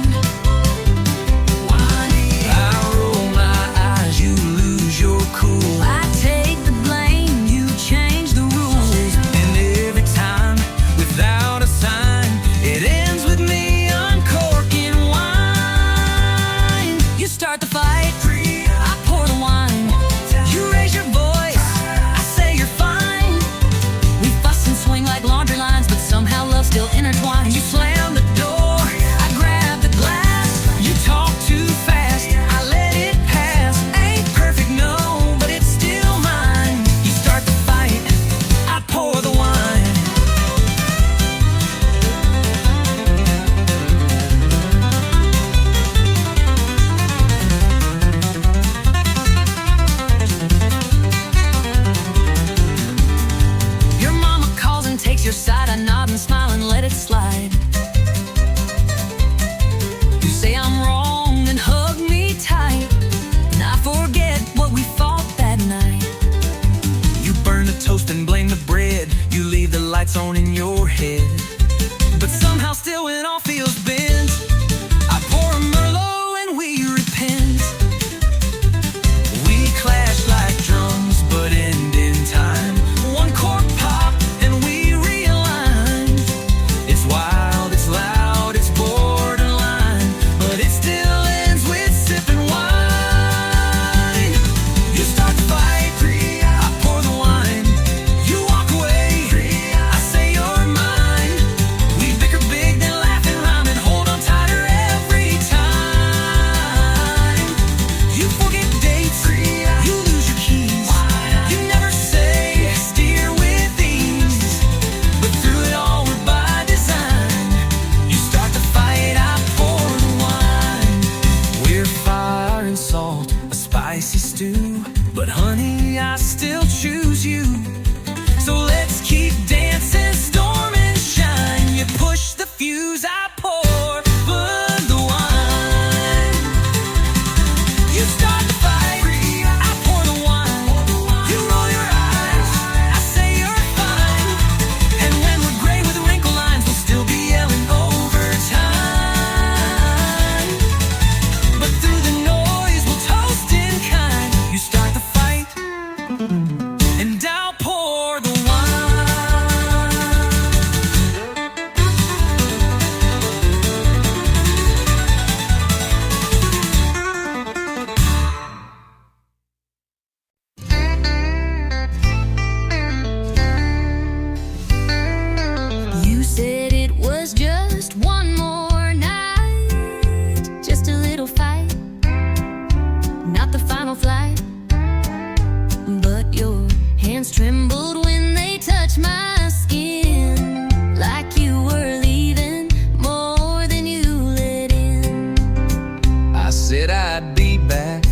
I roll my eyes, you lose your cool. I take the blame, you change the rules. And every time, without a sign, it ends with me uncorking wine. You start the fight, I pour the wine. You raise your voice, I say you're fine. We fuss and swing like laundry lines, but touch my skin like you were leaving more than you let in. I said I'd be back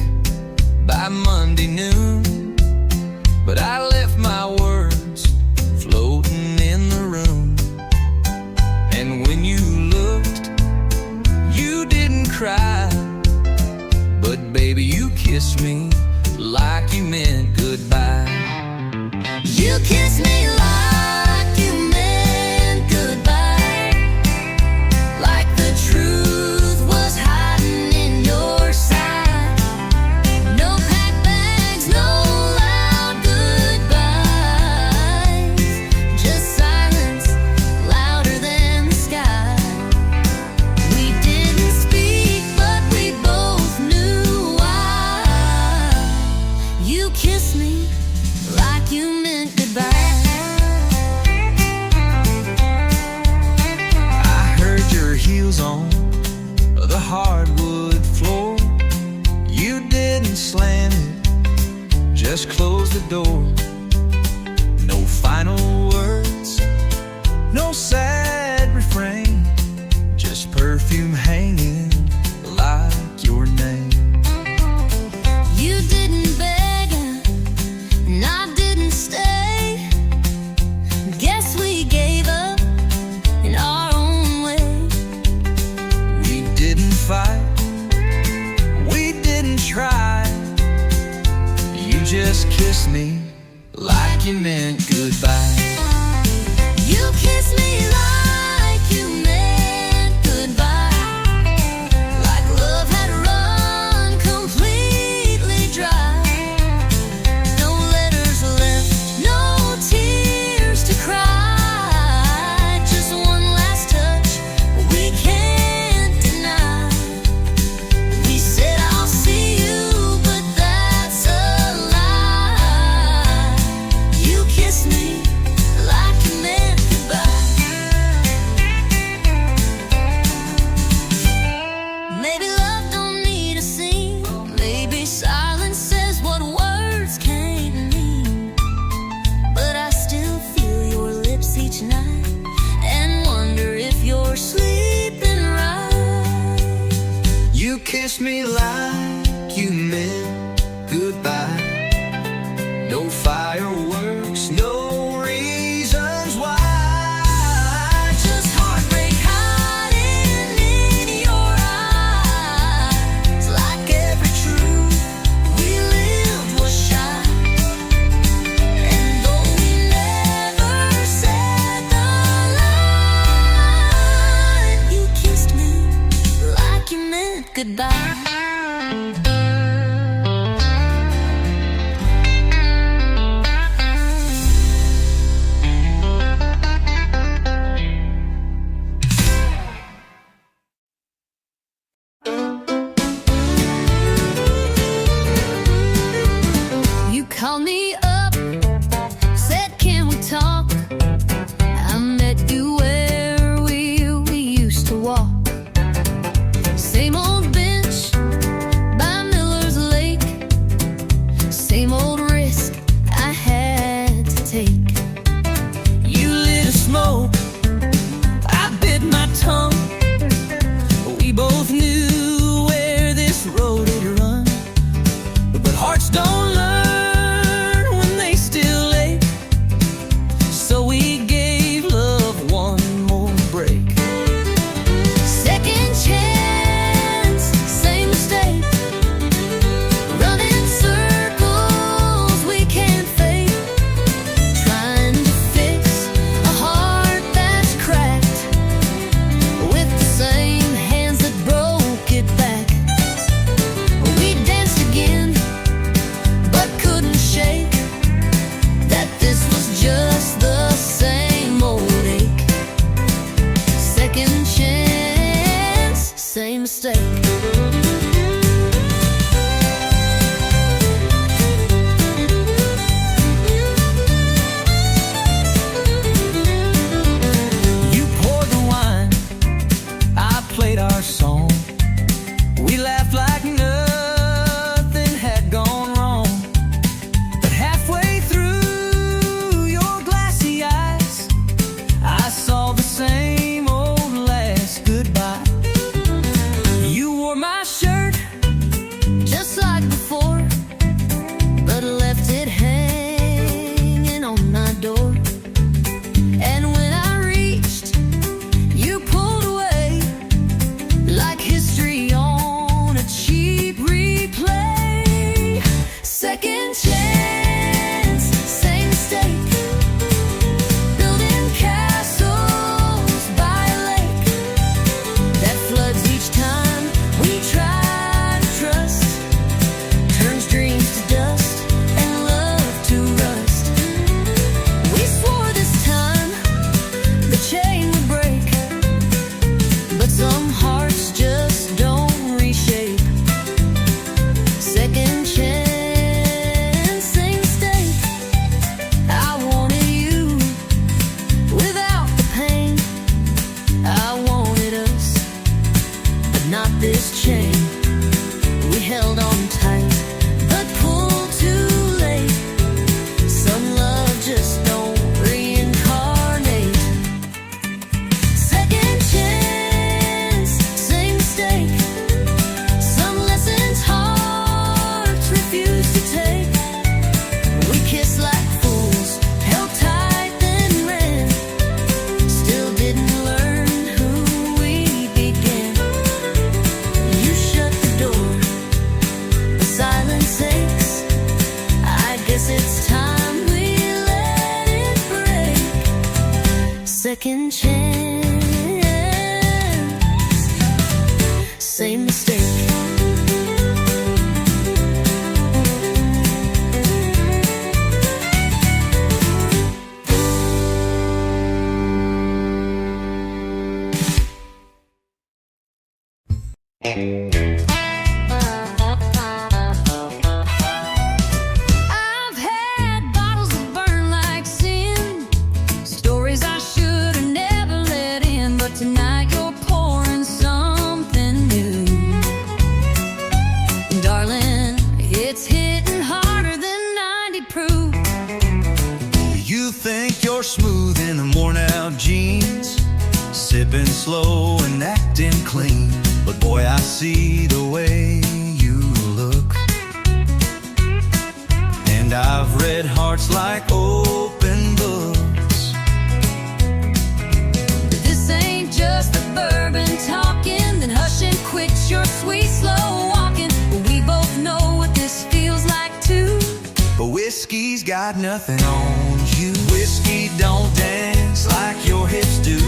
by Monday noon, but I left my words floating in the room. And when you looked, you didn't cry, but baby, you kissed me like you meant goodbye. You kissed me like you meant goodbye, like the truth was hiding in your side. No packed bags, no loud goodbyes, just silence louder than the sky. We didn't speak, but we both knew why. You kissed me like you meant goodbye. I heard your heels on the hardwood floor. You didn't slam it, just close the door. No final words, no sad refrain, just perfume hanging like your name. You didn't beg and I didn't stay. Guess we gave up in our own way. We didn't fight, we didn't try. You just kissed me like you meant goodbye. You kissed me like you meant goodbye, like love had run completely dry. No letters left, no tears to cry, just one last touch we can't deny. We said I'll see you, but that's a lie. You kissed me like you meant goodbye. Maybe love don't need a scene, maybe silence says what words can't mean. But I still feel your lips each night and wonder if you're sleeping right. You kissed me like you meant goodbye. No fireworks, no reasons why. Just heartbreak hiding in your eyes, like every truth we lived was shy. And though we never said the line, you kissed me like you meant goodbye. You called me up, said can we talk? I met you where we used to walk. Same old bench, second chance. Same mistake. I've had bottles that burn like sin, stories I should have never let in, but tonight you're pouring something new. Darling, it's hitting harder than 90 proof. You think you're smooth in the worn out jeans, sipping slow and acting clean, but boy, I see the way you look. And I've read hearts like open books. But this ain't just the bourbon talking, then hush and quit your sweet slow walking. But we both know what this feels like too. But whiskey's got nothing on you. Whiskey don't dance like your hips do.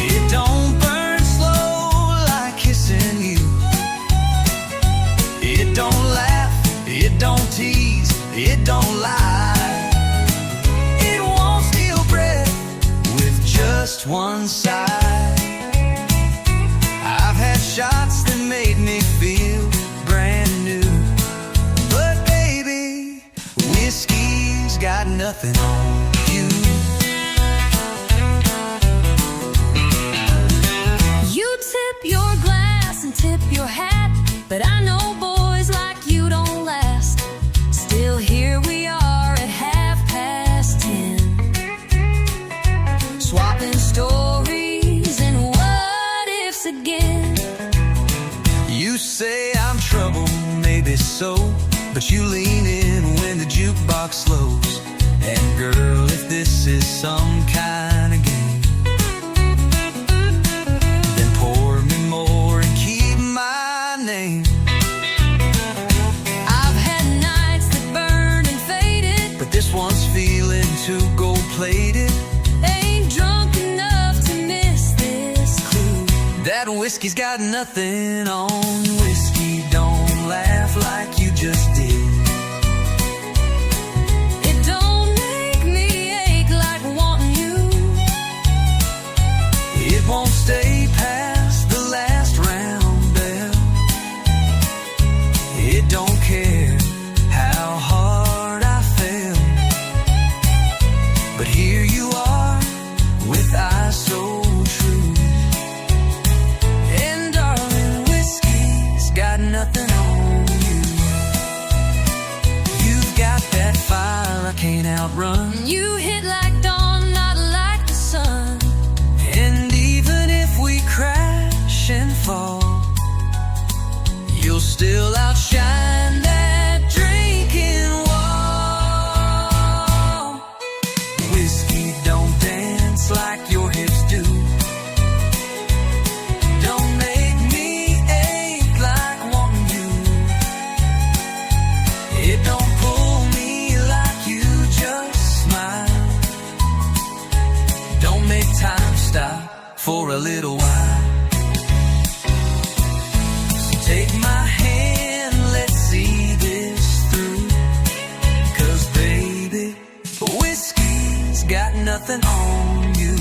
It don't burn slow like kissing you. It don't laugh, it don't tease, it don't lie. It won't steal breath with just one sigh. I've had shots that made me feel brand new, but baby, whiskey's got nothing on you. You tip your glass and tip your hat, but I know boys like you don't last. Still here we are at 10:30, swapping stories and what ifs again. You say I'm trouble, maybe so, but you lean in when the jukebox slows. And girl, if this is some kind of game, then pour me more and keep my name. I've had nights that burned and faded, But this one's feeling too gold-plated. ain't drunk enough to miss this clue. That whiskey's got nothing on. Whiskey don't laugh like you just did. It don't make me ache like wanting you. It won't stay past the last round bell. It don't care how hard I fell. But here you are with eyes so true. And darling, whiskey's got nothing on you. You've got that fire I can't outrun. You hit like dawn, not like the sun. And even if we crash and fall, you'll still outshine that drinking wall. Whiskey don't dance like your hips do. Don't make me ache like wanting you. It don't pull me like you just smile. Don't make time stop for a little while. So take my hand, let's see this through. 'Cause baby, whiskey's got nothing on you.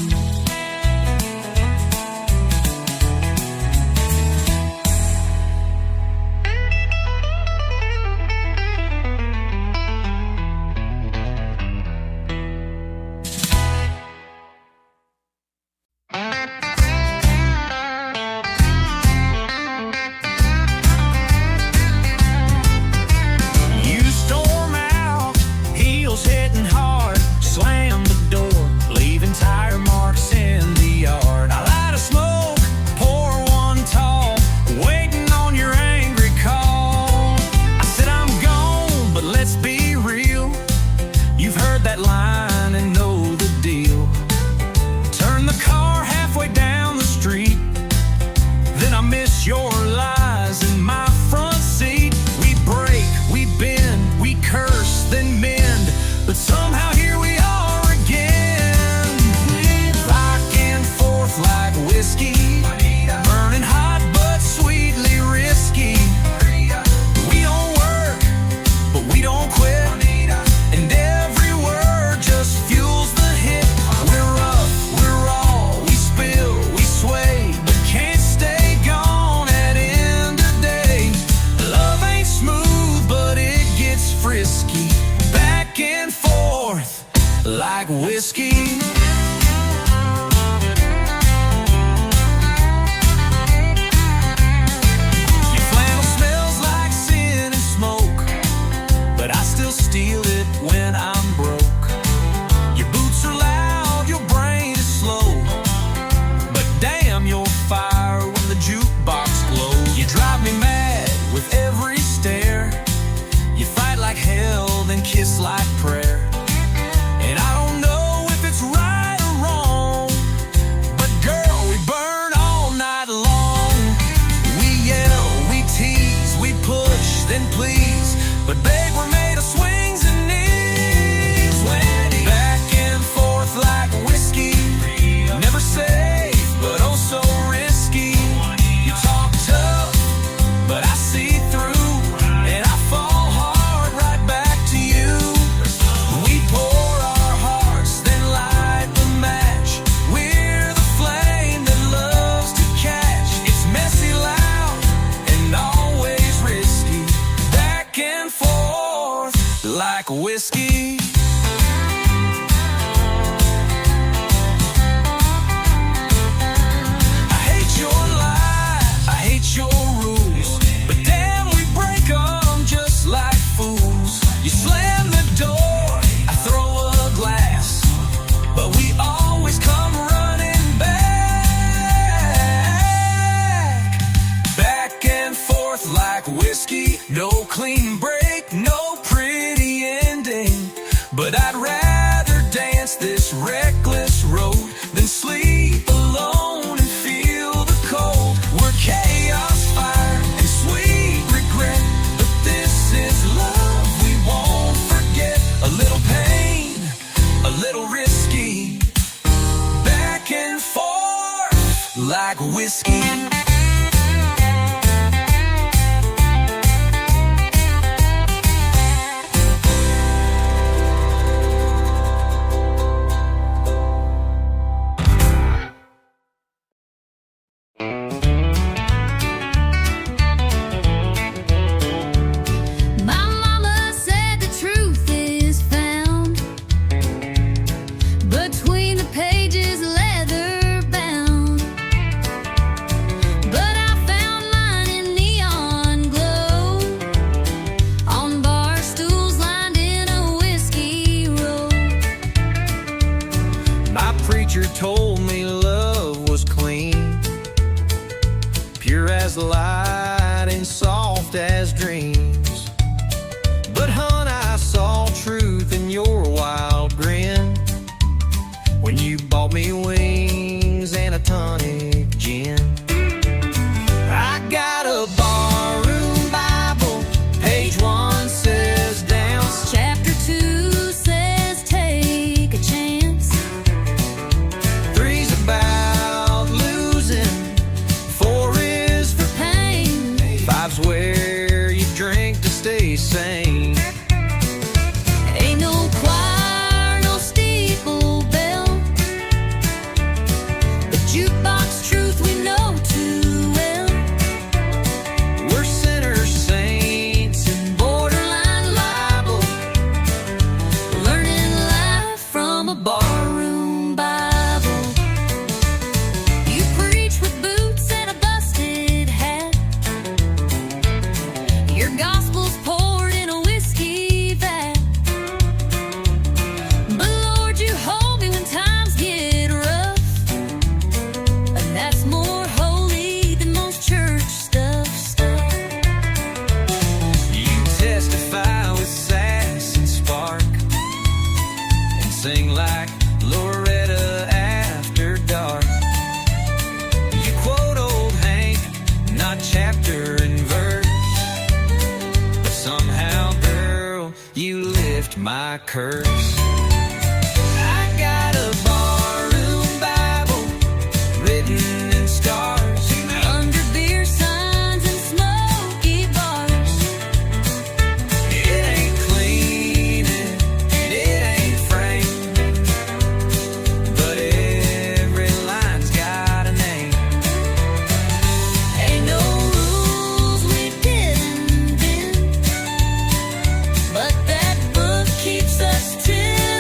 You storm out, heels hitting hard, slam the door, leaving tire marks in the yard. I light a smoke, pour one tall, waiting on your angry call. I said I'm gone, but let's be real. You've heard that line and know the deal. Turn the car halfway down the street, then I miss your lies in my front seat. We break, we bend, we curse, then mend, but somehow here we are again. like whiskey. Your flannel smells like sin and smoke, but I still steal it when I'm broke. Your boots are loud, your brain is slow, but damn, you're fire when the jukebox glows. You drive me mad with every stare. You fight like hell, then kiss like prayer. And I don't know if it's right or wrong, but girl, we burn all night long. We yell, we tease, we push, then please, but babe, we're made of swings and knees. Back and forth like whiskey, never safe, but oh so risky. You talk tough, but I see through, and I fall hard right back to you. We pour our hearts, then light the match. We're the flame that loves to catch. It's messy, loud, and always risky. Back and forth like whiskey. I hate your lie, I hate your rules, but damn, we break 'em just like fools. You slam the door, I throw a glass, but we always come running back. Back and forth like whiskey, no clean break, no pretty ending, but I'd rather dance this reckless road than sleep alone and feel the cold. We're chaos, fire, and sweet regret, but this is love we won't forget. A little pain, a little risky, back and forth like whiskey. My mama said the truth is found between the pages, leather bound. But I found mine in neon glow on bar stools lined in a whiskey row. My preacher told me love was clean, pure as light and soft as dreams. But hon, I saw truth in your wild grin when you bought me wings and a tonic gin. I got a barroom Bible, page 1 says dance. Chapter 2 says take a chance. 3's about losing, 4 is for Pain, 5's where you drink to stay sane. ain't no choir, no steeple bell, the jukebox truth we know too well. We're sinners, saints, and Borderline libel, learning life from a barroom Bible. You preach with boots and a busted hat. Your gospel's poured in a whiskey vat. But Lord, you hold me when times get rough, and that's more holy than most church stuff. you testify with sass and spark, and sing like Loretta after dark. You quote old Hank, not chapter and verse, but somehow, girl, you lift my curse. I got a barroom Bible written in stars. Under beer signs and smoky bars, It ain't clean and it ain't framed, but every line's got a name. ain't no rules we didn't bend, but that book keeps us till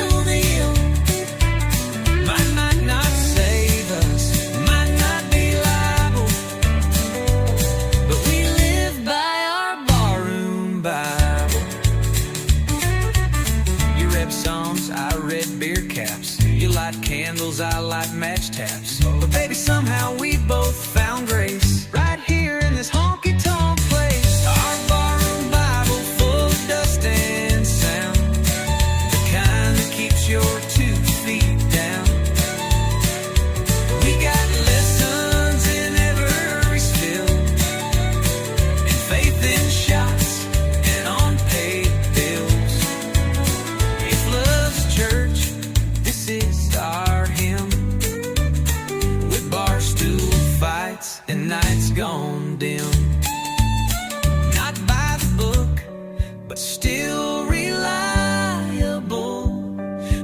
beer caps. You light candles, I light match taps. But baby, somehow we both found grace right here in this honky-tonk place. Our barroom Bible full of dust and sound, the kind that keeps your 2 feet down. We got lessons in every spill, and faith in shots and unpaid bills. If love's church, this is our hymn, with bar stool fights and nights gone dim. Not by the book, but still reliable.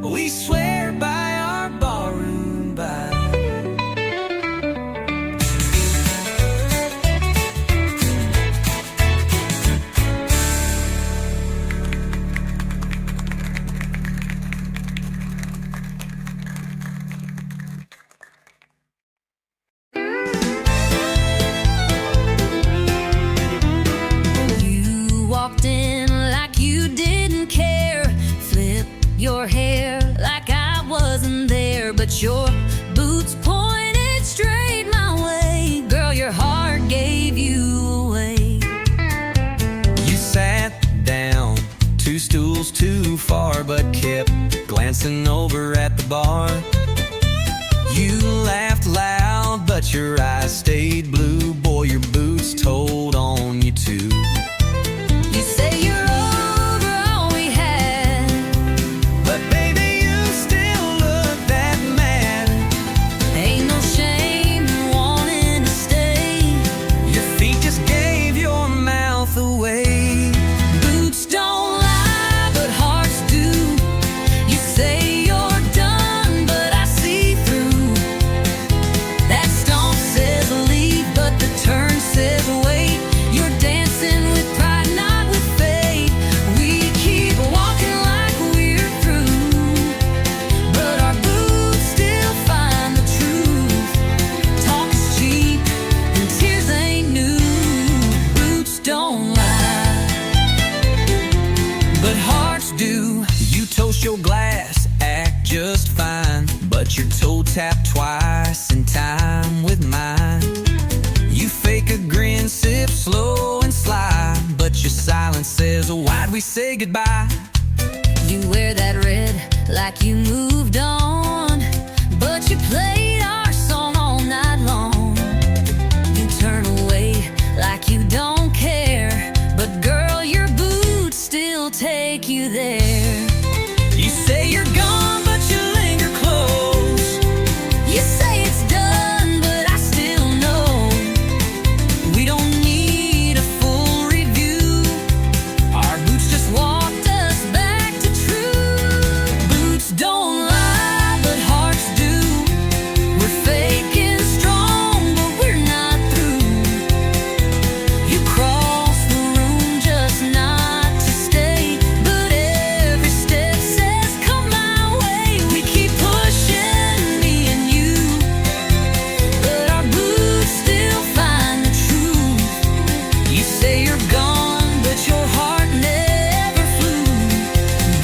We swear by our barroom Bible. You walked in like you didn't care, flip your hair like I wasn't there, but your boots pointed straight my way. Girl, your heart gave you away. You sat down, 2 stools too far, but kept glancing over at the bar. You laughed loud, but your eyes stayed blue. Boy, your boots told on you too. You say you're over all we had, But baby, you still look that mad. ain't no shame in wanting to stay. Your feet just gave your mouth away. Boots don't lie, but hearts do. You say you're done, but I see through. That stomp says leave, but the turn says wait. You're dancing with pride, not with fate. We keep walking like we're through, but our boots still find the truth. Talk is cheap and tears ain't new. Boots don't lie, But hearts do. You toast your glass, act just fine, but your toe tapped twice in time with mine. You fake a grin, sip slow and sly, but your silence says, why'd we say goodbye? you wear that red like you moved on, but you played our song all night long. You turn away like you don't care, but girl, your boots still take you there. You say you're gone, but you linger close. You say it's done, but I still know we don't need a full review. Our boots just walked us back to truth. Boots don't lie, but hearts do. We're fake and strong, but we're not through. You cross the room just not to stay, but every step says come my way. We keep pushing, me and you, but our boots still find the truth. You say you're gone, but your heart never flew.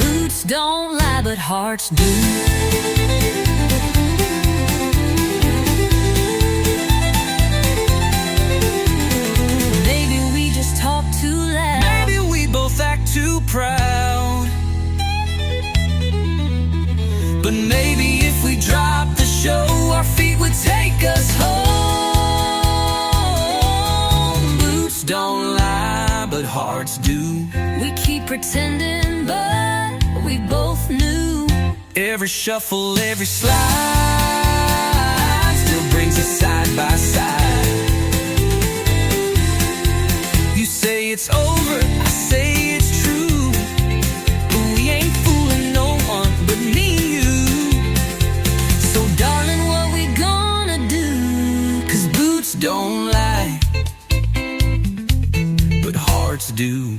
Boots don't lie, but hearts do. Maybe we just talk too loud. Maybe we both act too proud. But maybe if we dropped the show, our feet would take us home. Boots don't lie, but hearts do. We keep pretending, but we both knew. Every shuffle, every slide still brings us side by side. You say it's over, I say it's true, but we ain't fooling no one but me and you. So darling, what we gonna do? 'Cause boots don't lie, but hearts do.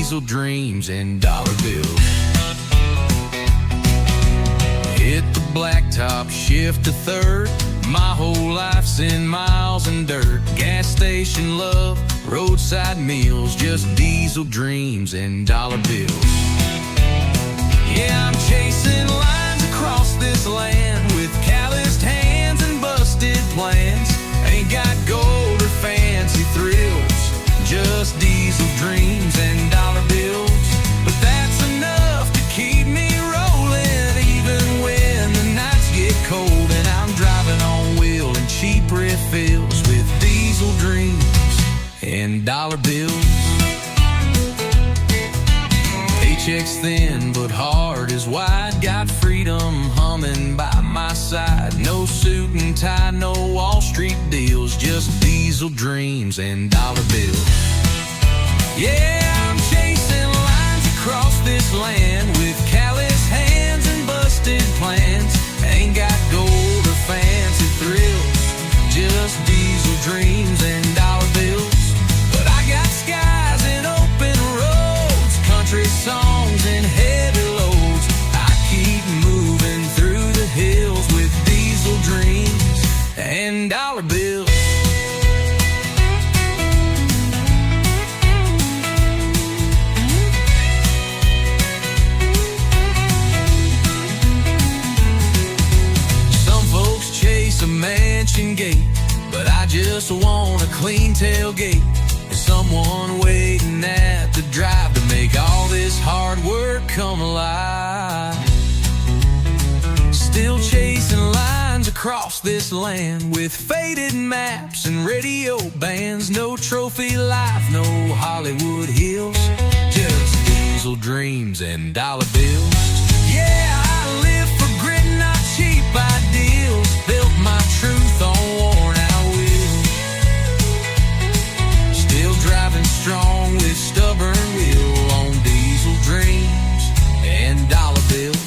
diesel dreams and dollar bills. Hit the blacktop, shift to third. My whole life's in miles and dirt. Gas station love, roadside meals, just diesel dreams and dollar bills. Yeah, I'm chasing lines across this land with calloused hands and busted plans. Ain't got gold or fancy thrills, just diesel dreams and dollar bills. But that's enough to keep me rolling, even when the nights get cold and I'm driving on wheel and cheap refills with diesel dreams and dollar bills. Paycheck's thin but heart is wide. Got freedom humming by my side. No suit and tie, no Wall Street deals, just diesel dreams and dollar bills. Yeah, I'm chasing lines across this land with callous hands and busted plans. Ain't got gold or fancy thrills, just diesel dreams and dollar bills. But I got skies and open roads, country songs and heavy loads. I keep moving through the hills with diesel dreams and dollar bills. A mansion gate, but I just want a clean tailgate and someone waiting at the drive to make all this hard work come alive. Still chasing lines across this land with faded maps and radio bands. No trophy life, no Hollywood hills, just diesel dreams and dollar bills. Yeah, I live for grit, not cheap ideals. Built my truth on worn out wheels. Still driving strong with stubborn will on diesel dreams and dollar bills.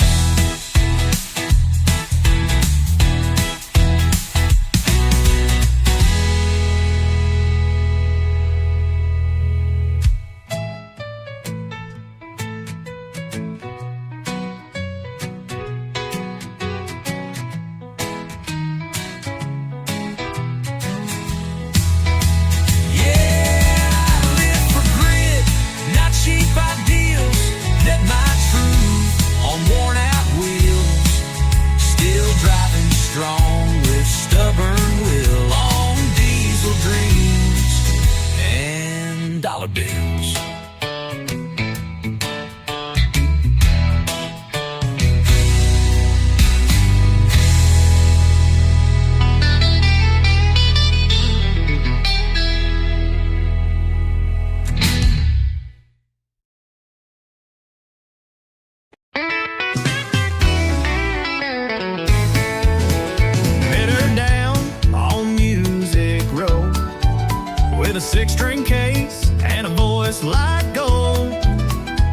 A six-string case and a voice like gold.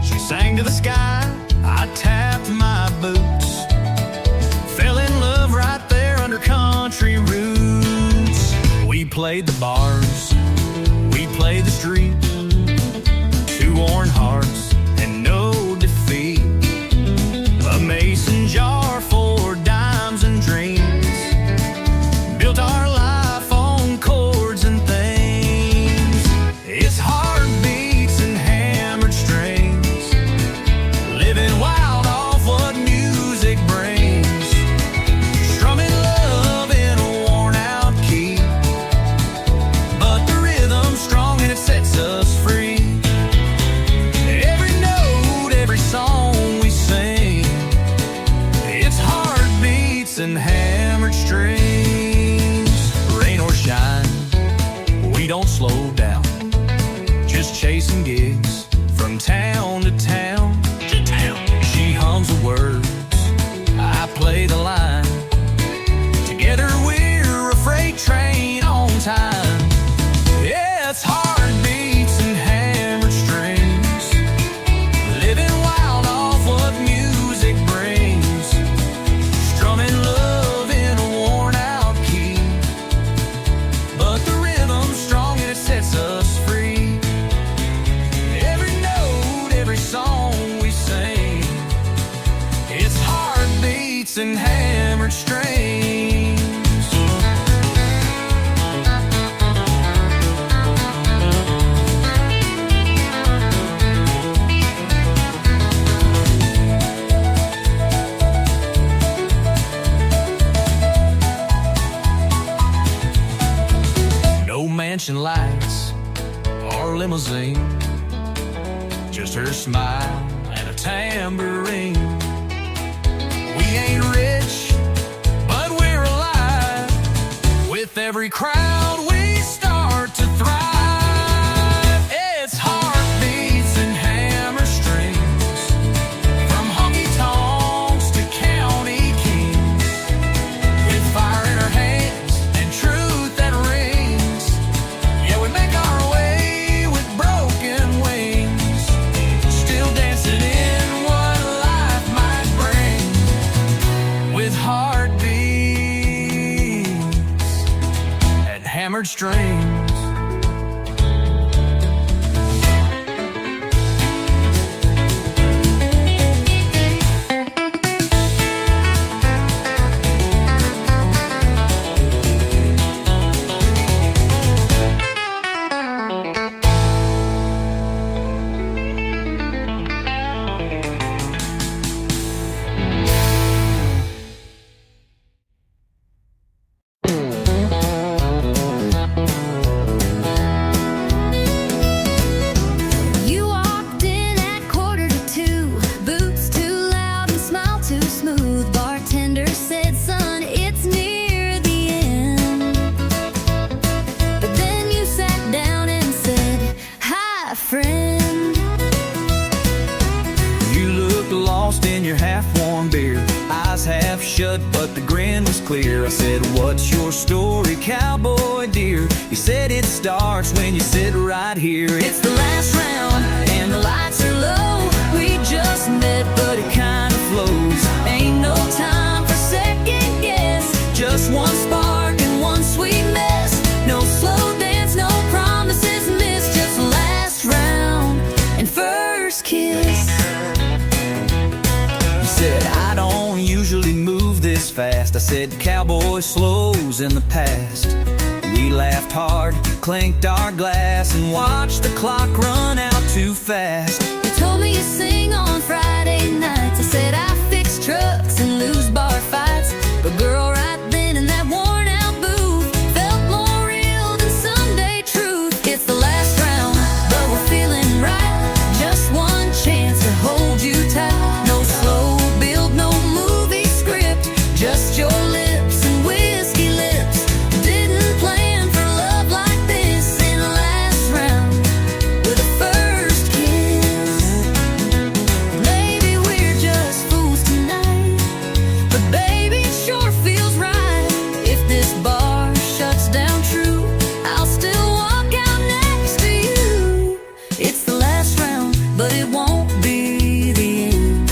She sang to the sky, I tapped my boots. Fell in love right there under country roots. We played the bars, we played the streets. Two worn hearts and no defeat. A mason jar for dimes and dreams. Built our life on chords and things. It's heartbeats and hammered strings, living wild off what music brings. Strumming love in a worn out key. beats and hammered strings. No mansion lights or limousine, just her smile and a tambourine. We ain't rich, but we're alive. With every crowd we start to thrive. It's heartbeats and hammer strings, from honky-tonks to county kings. With fire in our hands and truth that rings, yeah, we make our way with broken wings, still dancing in what life might bring. With heartbeats and hammered strings. You walked in at 1:45, boots too loud and smile too smooth. Bartender said, son, it's near the end. But then you sat down and said, hi, friend. You looked lost in your half-warm beer, eyes half shut, but the grin was clear. I said, what's your story, cowboy dear? You said it starts when you sit right here. It's the last round and the lights are low. We just met, but it kind of flows. Ain't no time for second guess. Just one Spark and one sweet mess. No slow dance, no promises missed. Just last round and first kiss. You said, I don't usually move this fast. I said, cowboy slows in the past. We laughed hard, clinked our glass, and watched the clock run out too fast. You told me you sing on Friday nights. I said I fix trucks and lose bar fights. But girl, right then in that worn out booth, felt more real than Sunday truth. It's the last round, but we're feeling right. Just one chance to hold you tight. No slow build, no movie script, just your lips and whiskey lips. Didn't plan for love like this. In the last round with a first kiss. Maybe we're just fools tonight, but baby, it sure feels right. If this bar shuts down true, I'll still walk out next to you. It's the last round, but it won't be the end.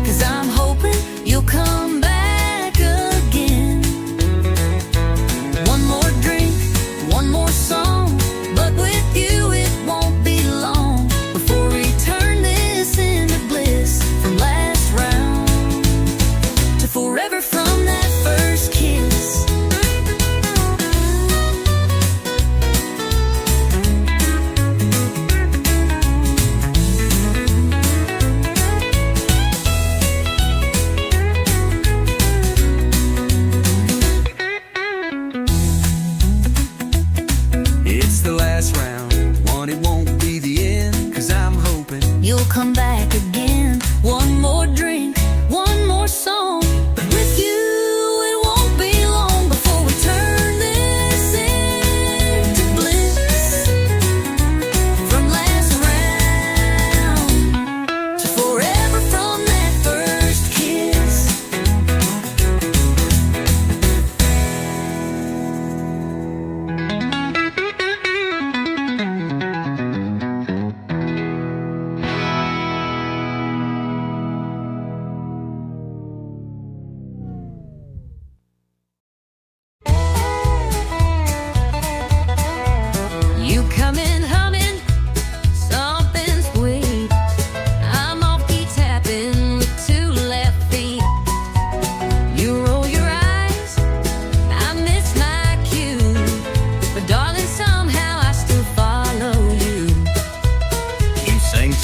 'Cause I'm hoping you'll come back again. One more drink, one more song, but with you it won't be long before we turn this into bliss. From last round to forever, from that first kiss. It's the last round, one it won't be the end. 'Cause I'm hoping You'll come back again. One more drink, one more song, but with you it won't be long before we turn this into bliss. From last round to forever, from that first kiss.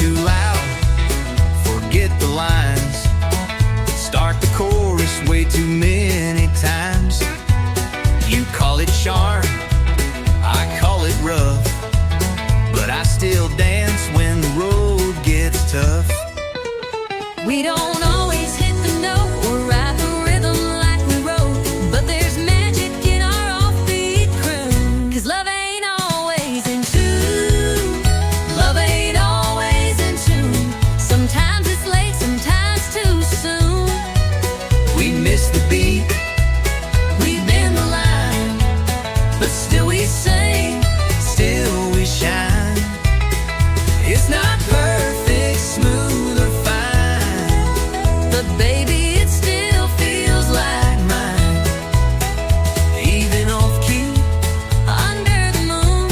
too loud, forget the lines, start the chorus way too many times. You call it charm, I call it rough, but I still dance when the road gets tough. We don't always hit the note or ride the rhythm like we wrote, but there's magic in our offbeat crew. 'Cause love ain't always in tune. Love ain't always in tune. Sometimes it's late, sometimes too soon. We miss the beat, We bend the line, but still we sing. still we shine. It's not perfect, smooth or fine, But baby, it still feels like mine. even off key. Under the moon,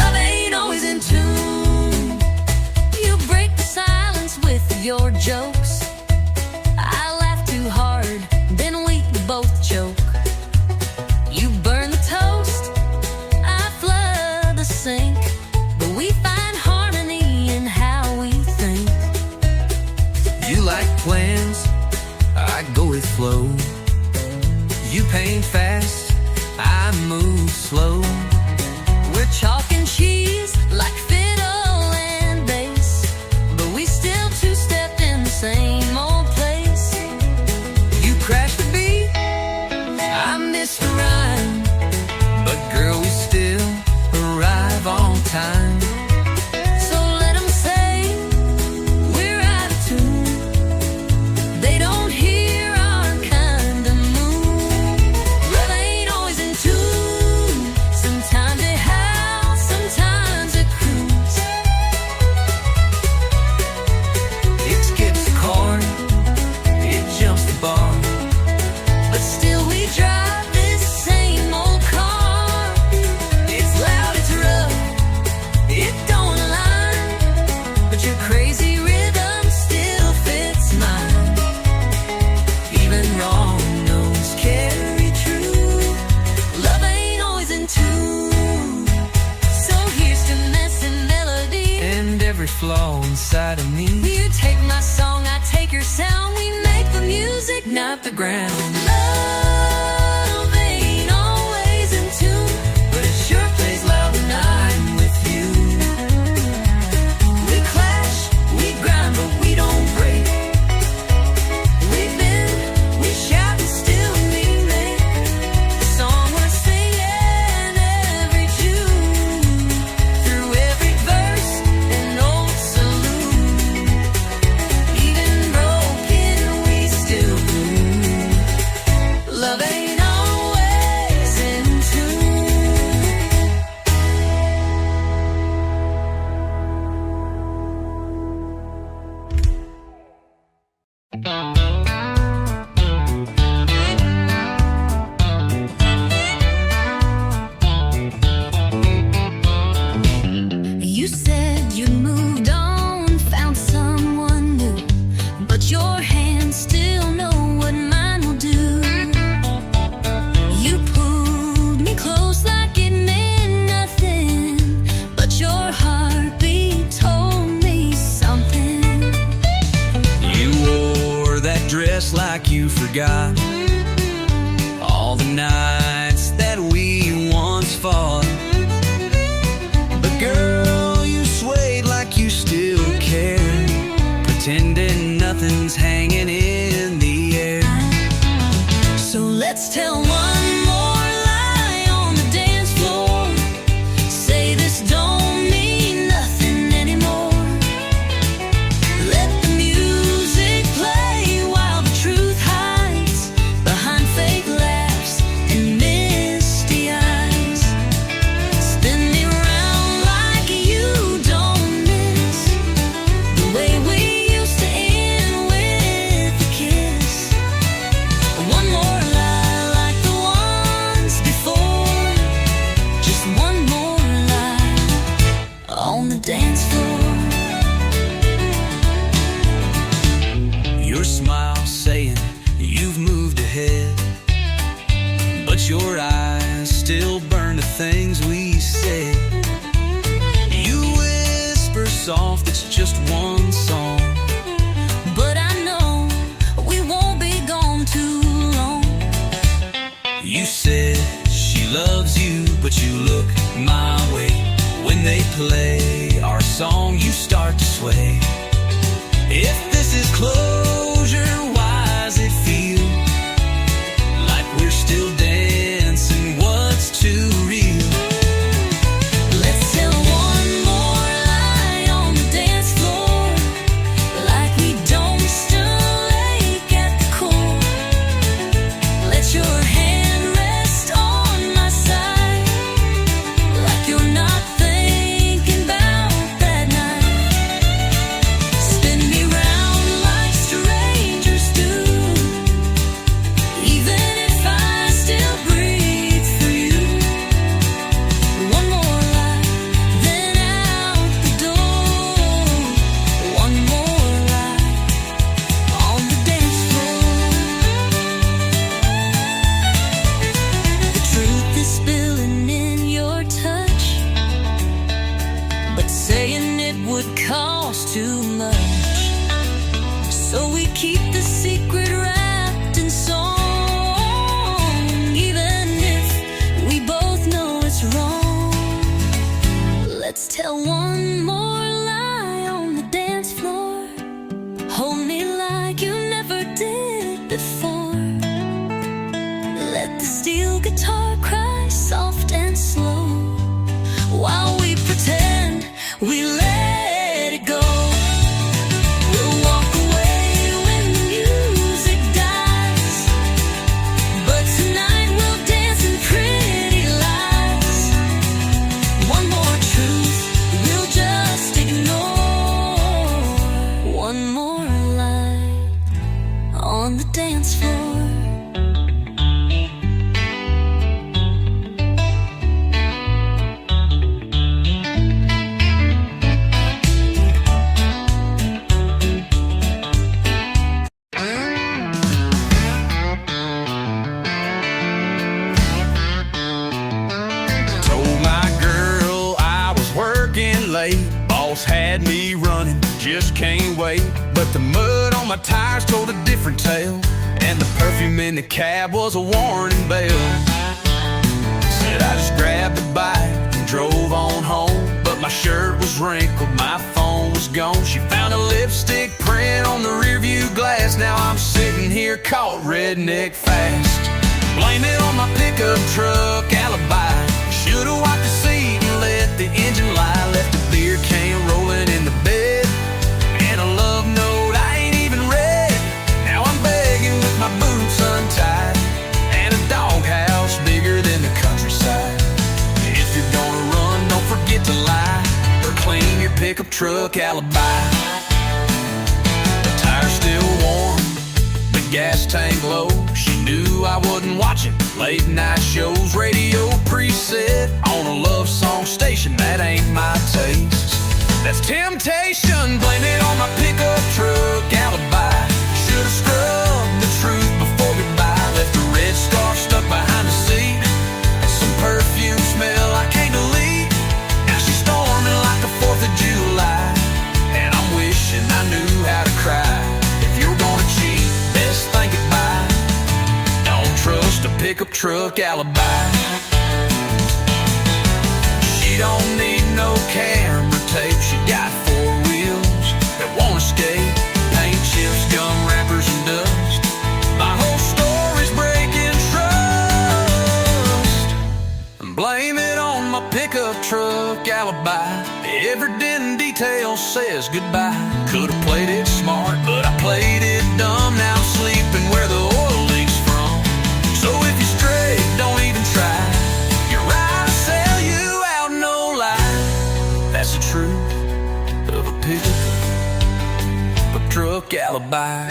love ain't always in tune. You break the silence with your jokes. I laugh too hard, then we both choke. You burn the toast, I flood the sink, but we find harmony in how we think. You like plans, I go with flow. You paint fast, I move slow. We're chalk and cheese, like fiddle and bass, but we still two-step in the same old place. You crash the beat, I miss the rhyme, but girl, we still arrive on time. so let 'em say we're out of tune. They don't hear our kind of mood. Love ain't always in tune. Sometimes it howls, sometimes it croons. It skips the chord, it jumps the bar. But still we drive this same old car. It's loud, it's rough, it don't align, but your crazy rhythm still fits mine. Even wrong notes Carry true, love ain't always in tune. So here's to messing melody. and every flaw inside of me. You take my song, I take your sound. We make the music, not the ground. Love ain't always in tune, but it sure plays loud when I'm with you. We clash, we grind, but we don't break. We bend, we shout, and still we make the song we're singing every June. Through every verse and old saloon, even broken, we still bloom. Love ain't always in tune. You said you moved on, found someone new, but your hands still know what mine will do. You pulled me close like it meant nothing, but your heartbeat told me something. You wore that dress like you forgot all the nights that we once fought. But girl, you swayed like you still cared, pretending nothing's hanging in the air. So let's tell one more lie on the dance floor. Say this don't mean nothing anymore. Let the music play while the truth hides behind fake laughs and misty eyes. Spin me round like you don't miss the way we used to end when just one song. But I know we won't be gone too long. You said she loves you, but you look my way. When they play our song, you start to sway. If this is closure, why does it feel like we're still dancing? What's too real? Let's tell one more lie on the dance floor, like we don't still ache at the core. Let your hand rest on my side, like you're not thinking about that night. Spin me round like strangers do, even if I still breathe for you. One more lie, then out the door. One more lie on the dance floor. The truth is spilling in your touch, but saying it would cost too much. So we keep the secret wrapped in song, even if we both know it's wrong. Let's tell one more lie on the dance floor. Hold me like you never did before. Let the steel guitar cry soft and slow, while we pretend we let it go. We'll walk away when the music dies, but tonight we'll dance in pretty lies. One more truth we'll just ignore. One more lie on the dance floor. Told my girl I was working late. Boss had me running, just can't wait. But the mud on my tires told a different tale, and the perfume in the cab was a warning bell. Said I just grabbed a bike and drove on home, but my shirt was wrinkled, my phone was gone. She found a lipstick print on the rearview glass. Now I'm sitting here caught redneck fast. Blame it on my pickup truck alibi. Should've wiped the seat and let the engine lie. Left a beer can rolling in the bed, and a love note I ain't even read. Now I'm begging with my boots untied, and a doghouse bigger than the countryside. If you're gonna run, don't forget to lie, or clean your pickup truck alibi. The tire's still warm, the gas tank low. She knew I wasn't watching late night shows. Radio preset on a love song station, that ain't my taste. That's temptation, blame it on my pickup truck alibi. Should've scrubbed the truth before goodbye. Left a red scarf stuck behind the seat, and some perfume smell I can't delete. Now she's storming like the 4th of July, and I'm wishing I knew how to cry. If you're gonna cheat, best think it by. Don't trust a pickup truck alibi. She don't need no camera tape. She got 4 wheels that won't escape. Paint chips, gum wrappers, and dust. My whole story's breaking trust. Blame it on my pickup truck alibi. Every dent and detail says goodbye. Could've played it smart, but I played it dumb. Now I'm sleeping where the oil leaks from. So if you're straight, don't even try. You're right to sell you out, no lie. That's the truth of a pickup truck alibi.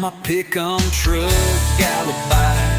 my pick-up truck gallop by.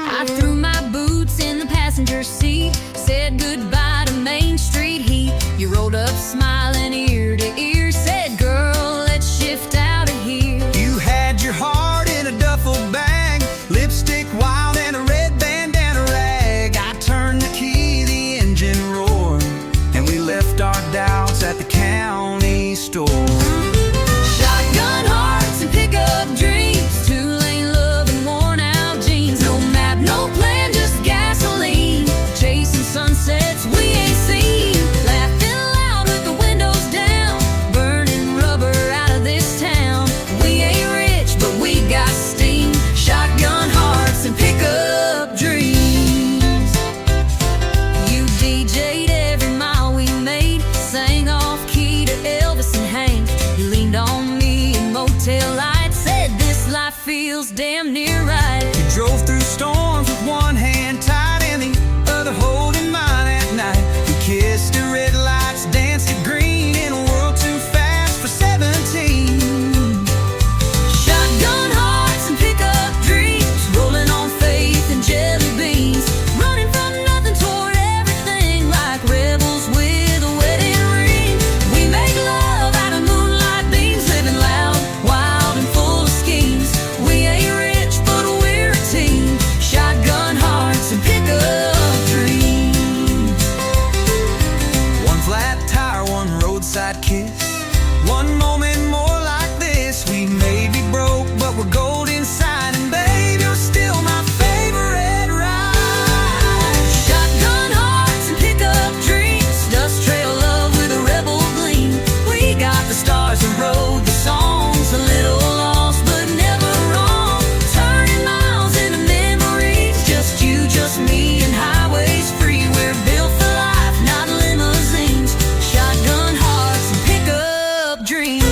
I threw my boots in the passenger seat, said goodbye to Main Street heat. You rolled up smiling ear to ear, said, girl, let's shift out of here. You had your heart in a duffel bag, lipstick wild and a red bandana rag. I turned the key, the engine roared, and we left our doubts at the county store. Shotgun hearts and pickup dreams, two-lane love and worn-out jeans. No map, no plan, just gasoline, chasing sunsets we ain't seen. Laughing loud with the windows down, burning rubber out of this town. We ain't rich, but we got steam. Shotgun hearts and pickup dreams. You DJ'd every mile we made, sang off-key to Elvis and Hank. You leaned on me in motel lights, said this life feels damn near right. You drove through storms with one hand tied and the other holding mine at night. We kissed at red lights, danced at green in a world too fast for 17. Shotgun hearts and pickup dreams, rolling on faith and jelly beans, running from nothing toward everything like rebels with a wedding ring. We make love out of moonlight beams, living loud, wild and full of schemes. We ain't rich, but we're a team. Shotgun hearts and pickup dreams. One flat tire, one roadside kiss, one moment more like this. We may be broke, but we're gold inside, and babe, you're still my favorite ride. Shotgun hearts and pickup dreams, dust trail love with a rebel gleam. We got the stars and rode the songs, a little lost but never wrong. Turning miles into memories, just you, just me, and highways free. We're built for life, not limousines. Shotgun hearts and pickup dreams.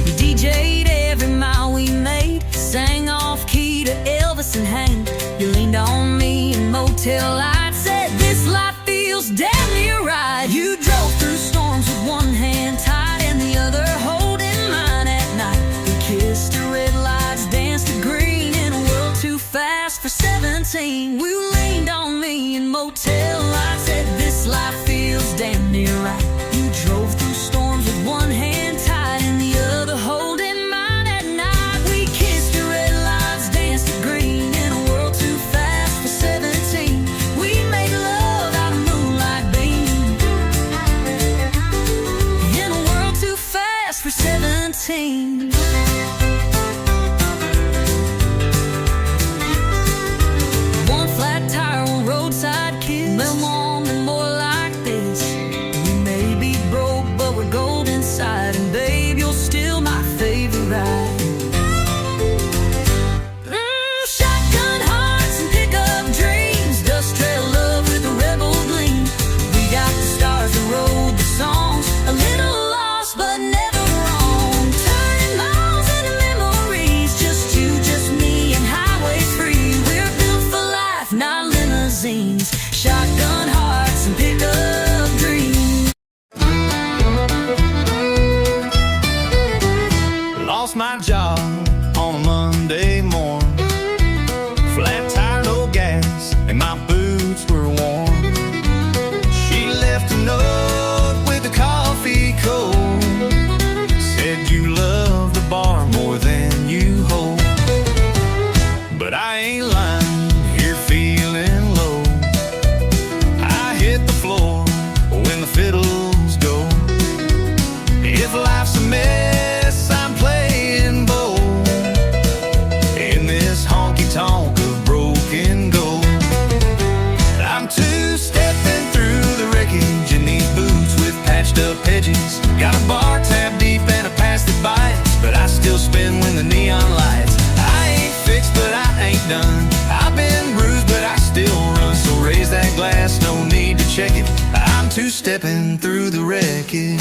You DJ'd every mile we made, sang off-key to Elvis and Hank. You leaned on me in motel lights, said this life feels damn near right. You drove through storms with one hand tied and the other holding mine at night. We kissed at red lights, danced at green in a world too fast for 17. You leaned on me in motel lights, said this life feels damn near right. You drove through storms with one hand tied and the other holding mine at night. We kissed at red lights, danced at green in a world too fast for 17. We made love out of moonlight beams in a world too fast for 17. One flat tire, one roadside kiss, no moment more like this. We made two-stepping through the wreckage.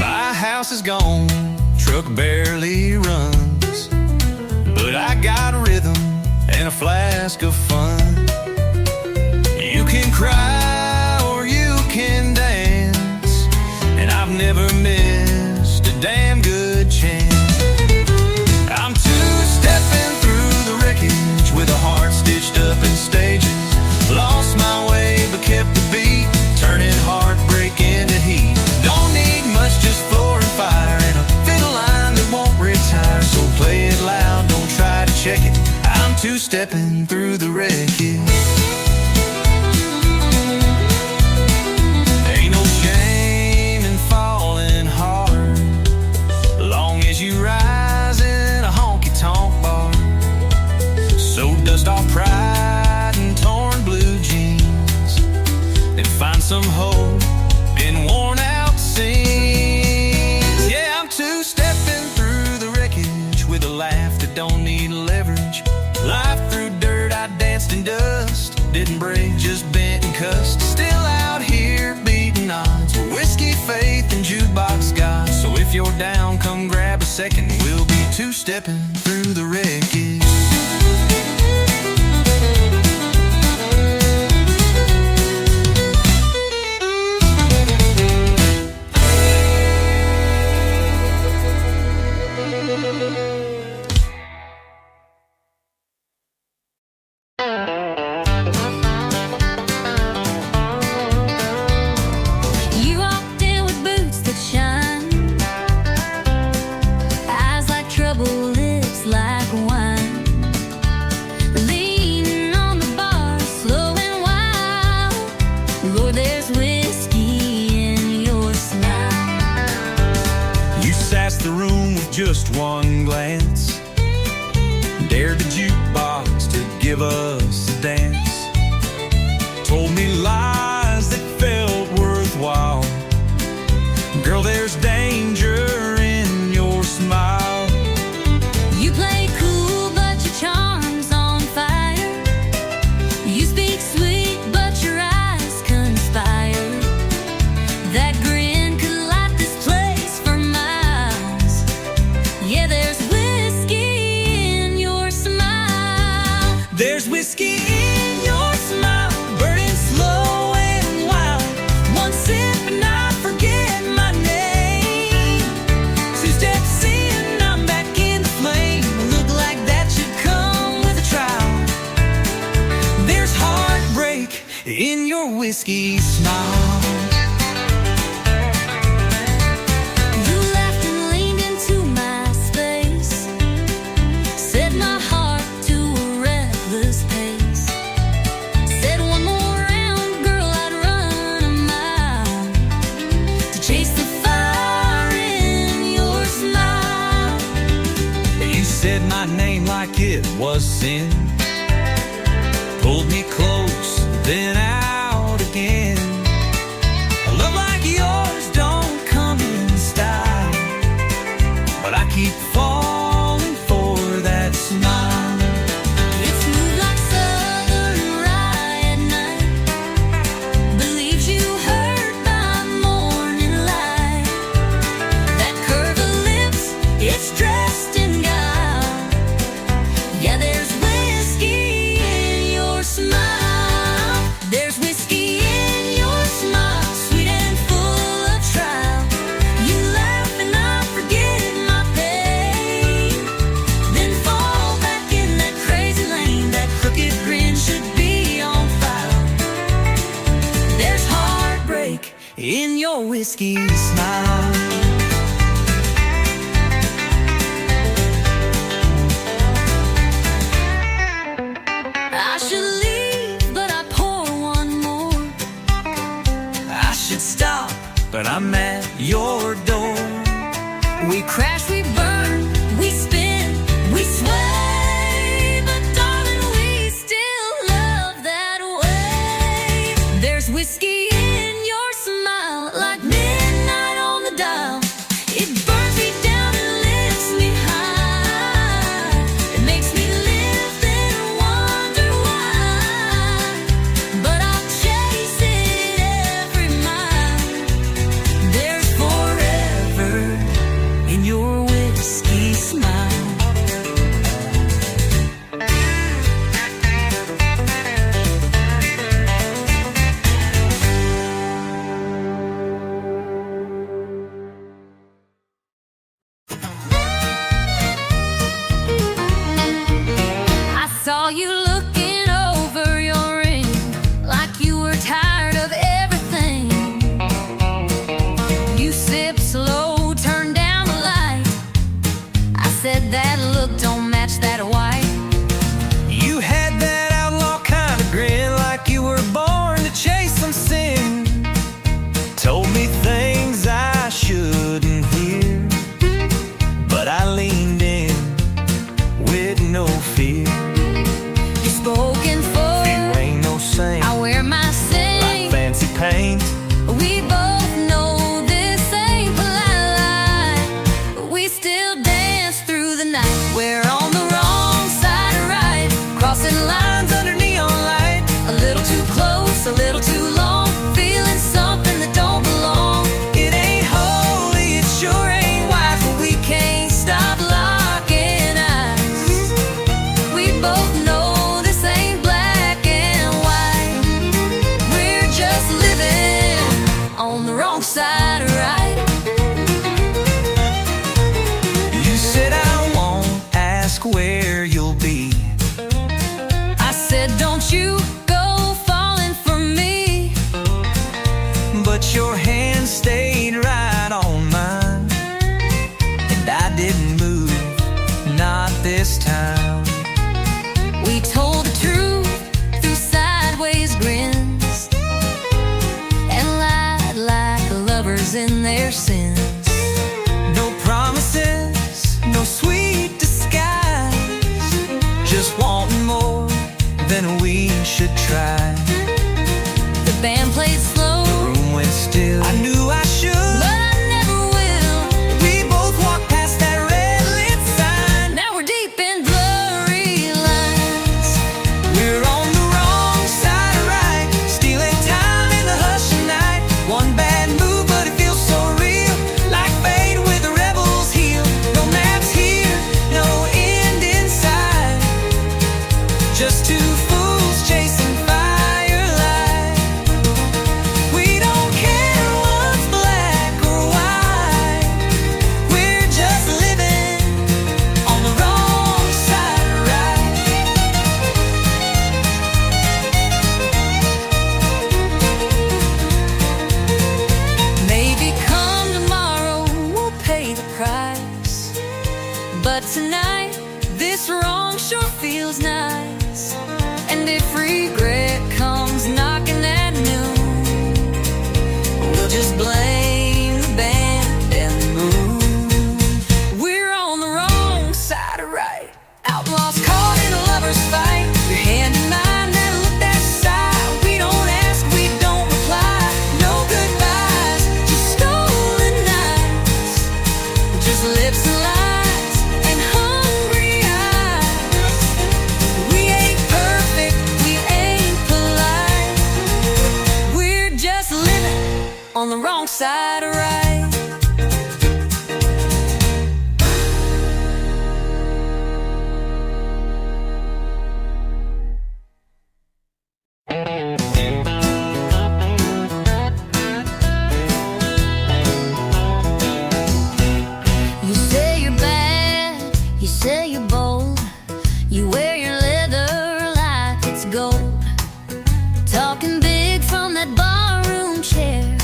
My house is gone, truck barely runs, but I got a rhythm and a flask of fun. You can cry or you can dance, and I've never missed a damn good chance. I'm two-stepping through the wreckage with a heart stitched up in stages. Lost my way but kept the beat, turning heartbreak into heat. Don't need much, just floor and fire and a fiddle line that won't retire. So play it loud, don't try to check it. I'm two-stepping through the wreckage. Ain't no shame in falling hard, long as you rise in a honky-tonk bar. So dust off pride and torn blue jeans, and find some hope in worn-out scenes. Yeah, I'm two-stepping through the wreckage with a laugh that don't need leverage. Life through dirt, I danced in dust, didn't break, just bent and cussed. Still out here beating odds with whiskey, faith, and jukebox God. So if you're down, come grab a second, we'll be two-stepping through the wreckage. You walked in with boots that shine, eyes like trouble, lips like wine, leaning on the bar, slow and wild. Lord, there's whiskey in your smile. You sassed the room with just one glance, dared the jukebox to give us a dance, told me lies that felt worthwhile. Girl, there's danger in your smile. You play cool, but your charm's on fire. You speak sweet, but your eyes conspire. That grin could light this place for miles. Yeah, there's whiskey in your smile. There's whiskey in your smile, burning slow and wild. One sip and I forget my name. Two steps in, I'm back in the flame. Look like that should come with a trial. There's heartbreak in your whiskey smile. You laughed and leaned into my space, set my heart to a reckless pace. Said one more round, girl, I'd run a mile to chase the fire in your smile. You said my name like it was sin, pulled me close, then out again. A love like yours don't come in style, but I keep falling for that smile. It's smooth like southern rye at night, believes you heard by morning light. That curve of lips, it's dressed in guile. Yeah, there's whiskey in your smile. There's whiskey in your smile, sweet and full of trial. You laugh and I forget my pain, then fall back in that crazy lane. That crooked grin should be on file. There's heartbreak In your whiskey smile. I should leave, but I pour one more. I should stop, but I'm at your door. We crash, we burn, we spin, we sway, but darling, we still love that way. There's whiskey in your smile, like midnight on the dial. It burns me down and lifts me high. It makes me live, then wonder why. But saw you looking over your ring like you were tired of everything. You sipped slow, turned down the light. I said that look don't match that white. You had that outlaw kind of grin, like you were born to chase some sin. Told me things I shouldn't hear, but I leaned in with no fear. You spoken for, You ain't no saint, I wear my like sing. fancy paint. We both know this ain't polite lie, but we still dance through the night. We're on the wrong side of right, crossing lines under neon light. A little too close, a little too long, feeling something that don't belong. It ain't holy, it sure ain't wise, But we can't stop locking eyes. We both know this ain't black and white. We're just living on the wrong side of right. You said I won't ask where you'll be. I said, don't you go falling for me. But your hand stayed right on mine, and I didn't move, not this time. We told the truth through sideways grins and lied like lovers in their sins. No promises, no sweet disguise, just wanting more than we should try. The band played slow, Room went still, I knew I should, but I never will. we both walked past that red lit sign. Now we're deep in blurry lines. We're on the wrong side of right, stealing time in the hush of night. One bad move, but it feels so real, like fate with a rebel's heel. No maps here, no end in sight, just two fools chasing firelight. We don't care what's black or white, we're just living on the wrong side of right. Maybe come tomorrow we'll pay the price, but tonight this wrong sure feels nice. And if regret comes knocking at noon, we'll just blame the band and the moon. We're on the wrong side of right, outlaws caught in a lover's fight. Your hand in mine, that look, that sigh. We don't ask, we don't reply. No goodbyes, just stolen nights, just lips and lies and hungry eyes. We ain't perfect, we ain't polite, we're just living on the wrong side of right. You say you're bad, you say you're bold, you wear your leather like it's gold. Talking big from that barroom chair,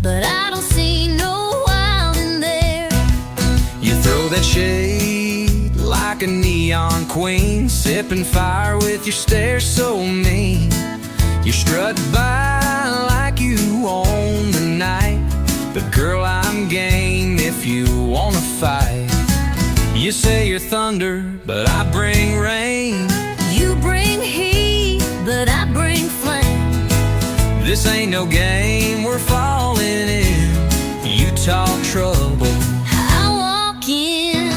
but I don't see no wild in there. You throw that shade like a neon queen, sipping fire with your stare so mean. You strut by like you own the night, but girl, I'm game if you wanna fight. You say you're thunder, but I bring rain. You bring heat, but I bring flame. This ain't no game we're falling in. You talk trouble, I walk in,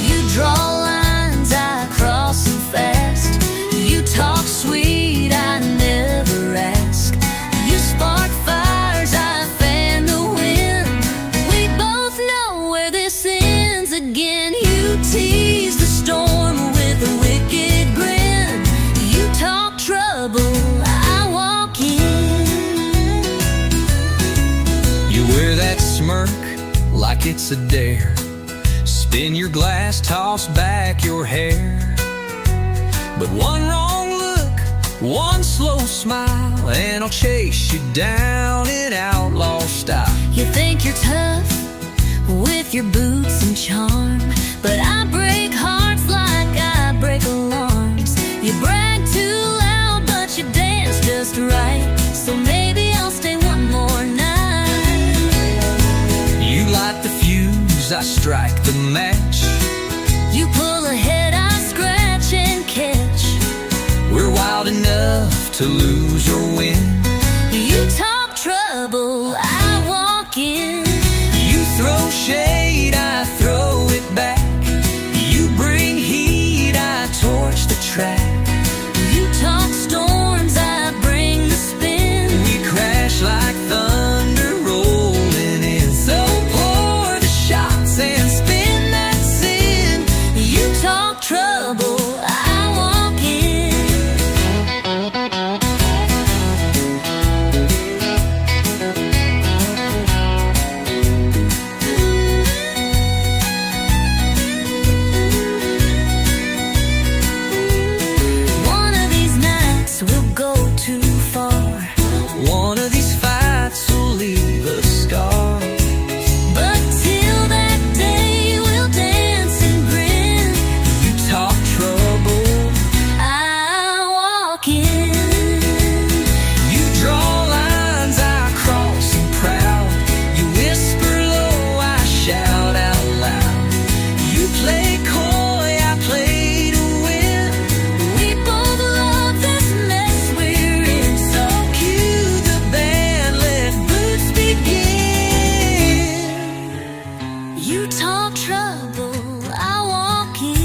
you draw lines, I cross them fast. You talk sweet, I never ask. You spark fires, I fan the wind. We both know where this ends again. You tease the storm with a wicked grin. You talk trouble, I walk in. you wear that smirk like it's a dare. Spin your glass, toss back your hair, but one One slow smile and I'll chase you down in outlaw style. You think you're tough with your boots and charm, but I break hearts like I break alarms. You brag too loud, but you dance just right, so maybe I'll stay one more night. You light the fuse, I strike the match. You pull ahead, I scratch and catch. We're wild enough to lose or win. You talk trouble, I walk in. You throw shade, I throw it back. You bring heat, I torch the track. You talk storms, I bring the spin. We crash like thunder rolling in. So pour the shots and spin that sin. You talk trouble, I walk in. One of these nights we'll go too far. One of these fights will leave a scar. But till that day we'll dance and grin. You talk trouble, I walk in. you draw lines, I cross them proud. You whisper low, I shout out loud. You play coy, I play to win. We both love this mess we're in. So cue the band, let boots begin. You talk trouble, I walk in.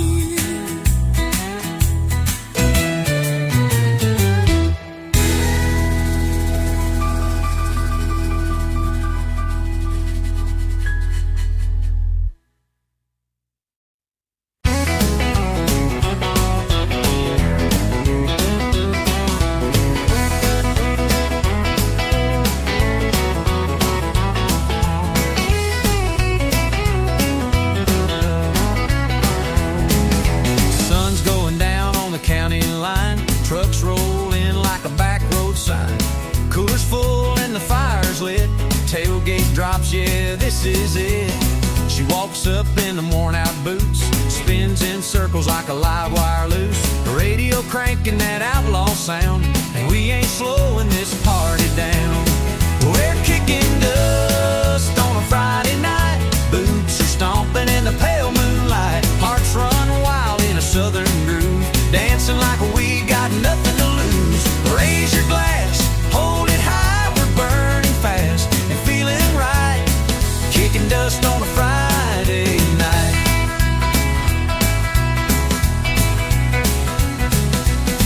Sun's going down on the county line. Trucks roll in like a back road sign. Cooler's full and the fire's lit. Tailgate drops, yeah, this is it. She walks up in the worn out boots, spins in circles like a live wire loose. The radio cranking that outlaw sound, and we ain't slowing this party down. We're kicking dust on a Friday night. Boots are stomping in the pale moonlight. Hearts run wild in a southern groove, dancing like we got nothing to lose. Raise your glass, hold it high, we're burning fast and feeling right. Kicking dust on a Friday night.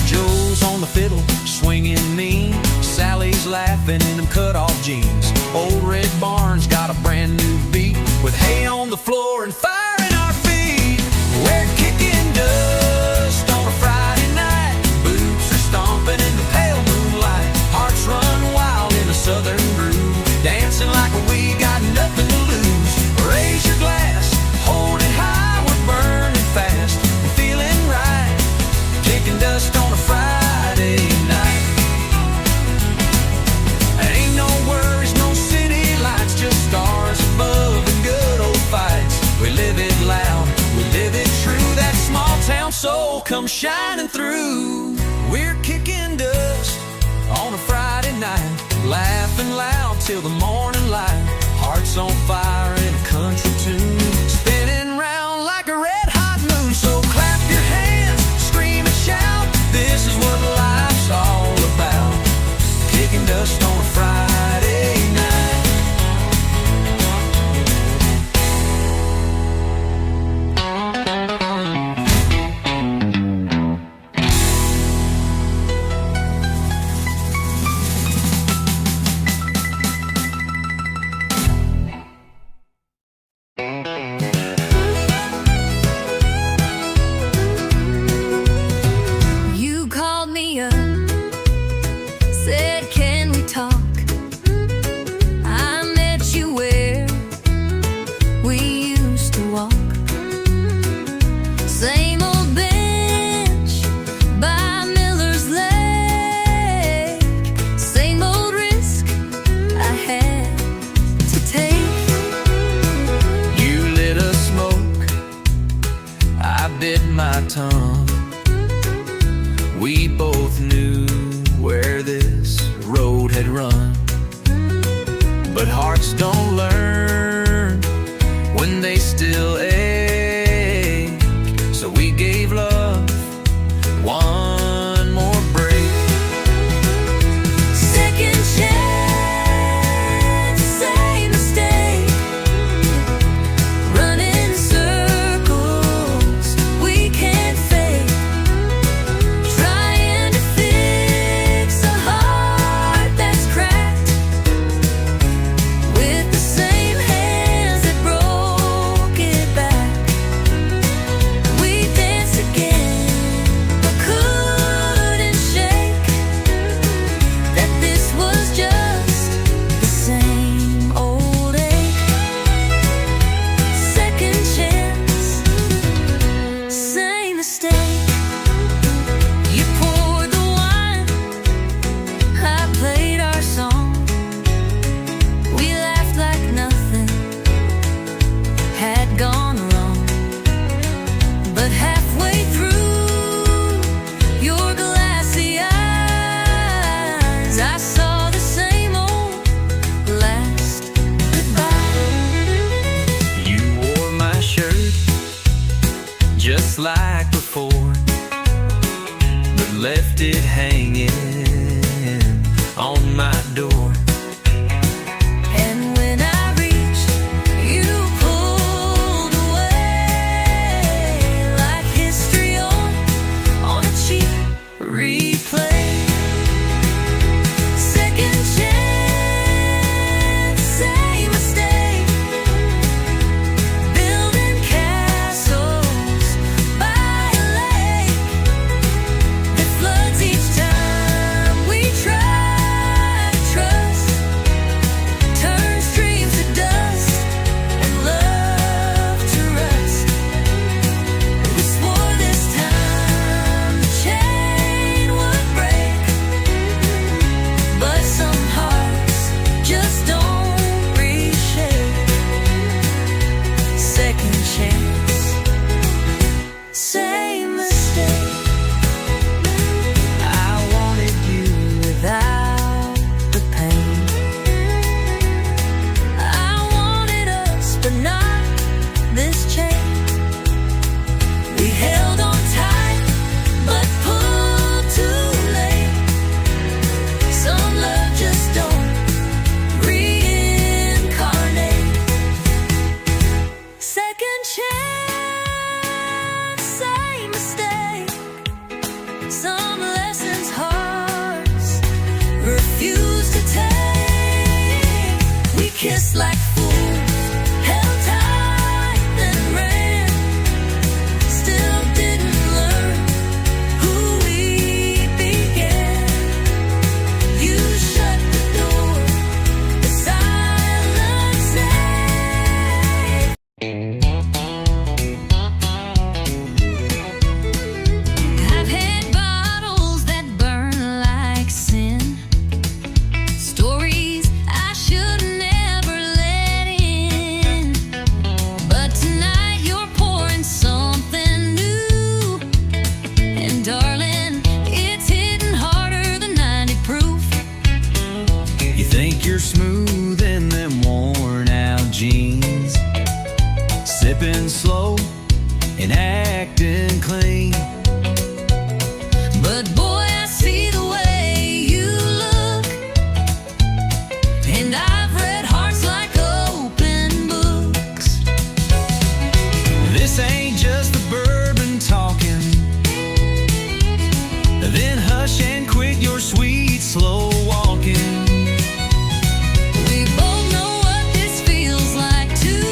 Joe's on the fiddle, swinging mean. Sally's laughing in them cut-off jeans. Old Red Barn's got a brand new beat, with hay on the floor and fire in our feet. We're kicking dust on a Friday night. Boots are stomping in the pale moonlight. Hearts run wild in a southern groove, dancing like we got nothing to lose. Raise your glass, hold it high, we're burning fast and feeling right. Kicking dust on a Friday night. Ain't no worries, no city lights, just stars above and good old fights. We live it loud, we live it true. That small town soul comes shining through. We're kicking dust on a Friday night, laughing loud till the morning light. Hearts on fire in a country tune, spinning round like a red hot moon. So clap your hands, scream and shout. This is what life's all about. Kicking dust on a Friday night. left it hanging on my door. And when I reached, you pulled away like history on a cheap replay. Second chance, same mistake. Building castles by a lake that floods each time we try to trust. Turns dreams to dust and love to rust. We swore this time the chain would break, but some hearts just don't reshape. Second chance, same mistake. I wanted you without the pain. I wanted us, but not this chain. We held on tight, but pulled too late. Some love just don't reincarnate. Second chance, same mistake. Some lessons hearts refuse to take. We kissed like fools, held tight, then ran. Still didn't learn who we began. You shut the door, the silence said. I've had bottles that burn like sin. Stories I should never let in. But tonight you're pouring something new. And darling, it's hitting harder than 90 proof. You think you're smooth in them worn out jeans, sipping slow and acting clean. But boy, I see the way you look. And I've read hearts like open books. This ain't just the bourbon talking. Then hush and quit your sweet slow walking. We both know what this feels like too.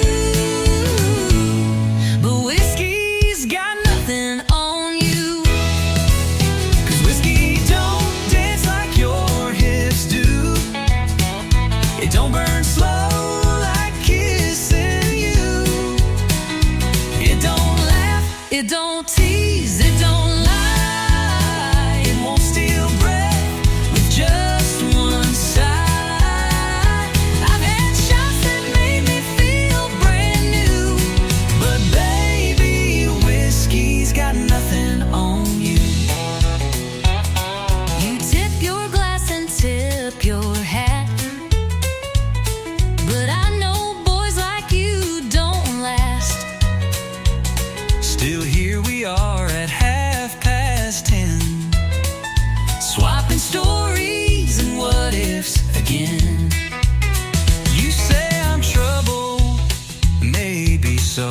But whiskey's got nothing on you. 'Cause whiskey don't dance like your hips do. It don't burn slow like kissing you. It don't laugh, It don't tease, it don't lie. it won't steal breath with just one sigh. I've had shots that made me feel brand new. But baby, whiskey's got nothing on you. You tip your glass and tip your hat. But I know boys like you don't last. Still here we are at 10:30, Swapping stories and what ifs again. You say I'm trouble, maybe so.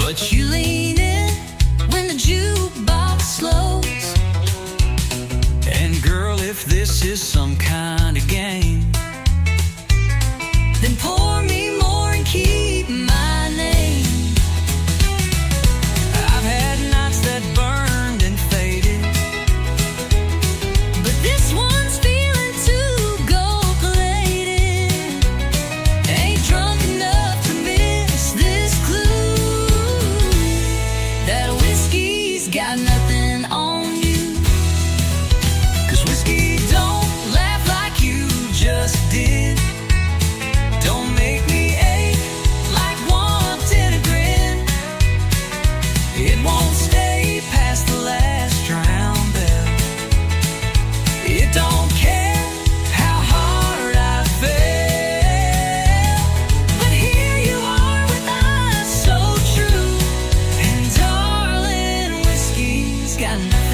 But you lean in when the jukebox slows. And girl, if this is some kind of game, Then pour me more and keep my name. I've had nights that burned and faded. But this one's feeling too gold-plated. Ain't drunk enough to miss this clue that whiskey's got nothing on you. 'Cause whiskey don't laugh like you just did. Don't make me ache like wanting a grin. It won't stay past the last drown bell. It don't care how hard I fell. But here you are with eyes so true. And darling, whiskey's got nothing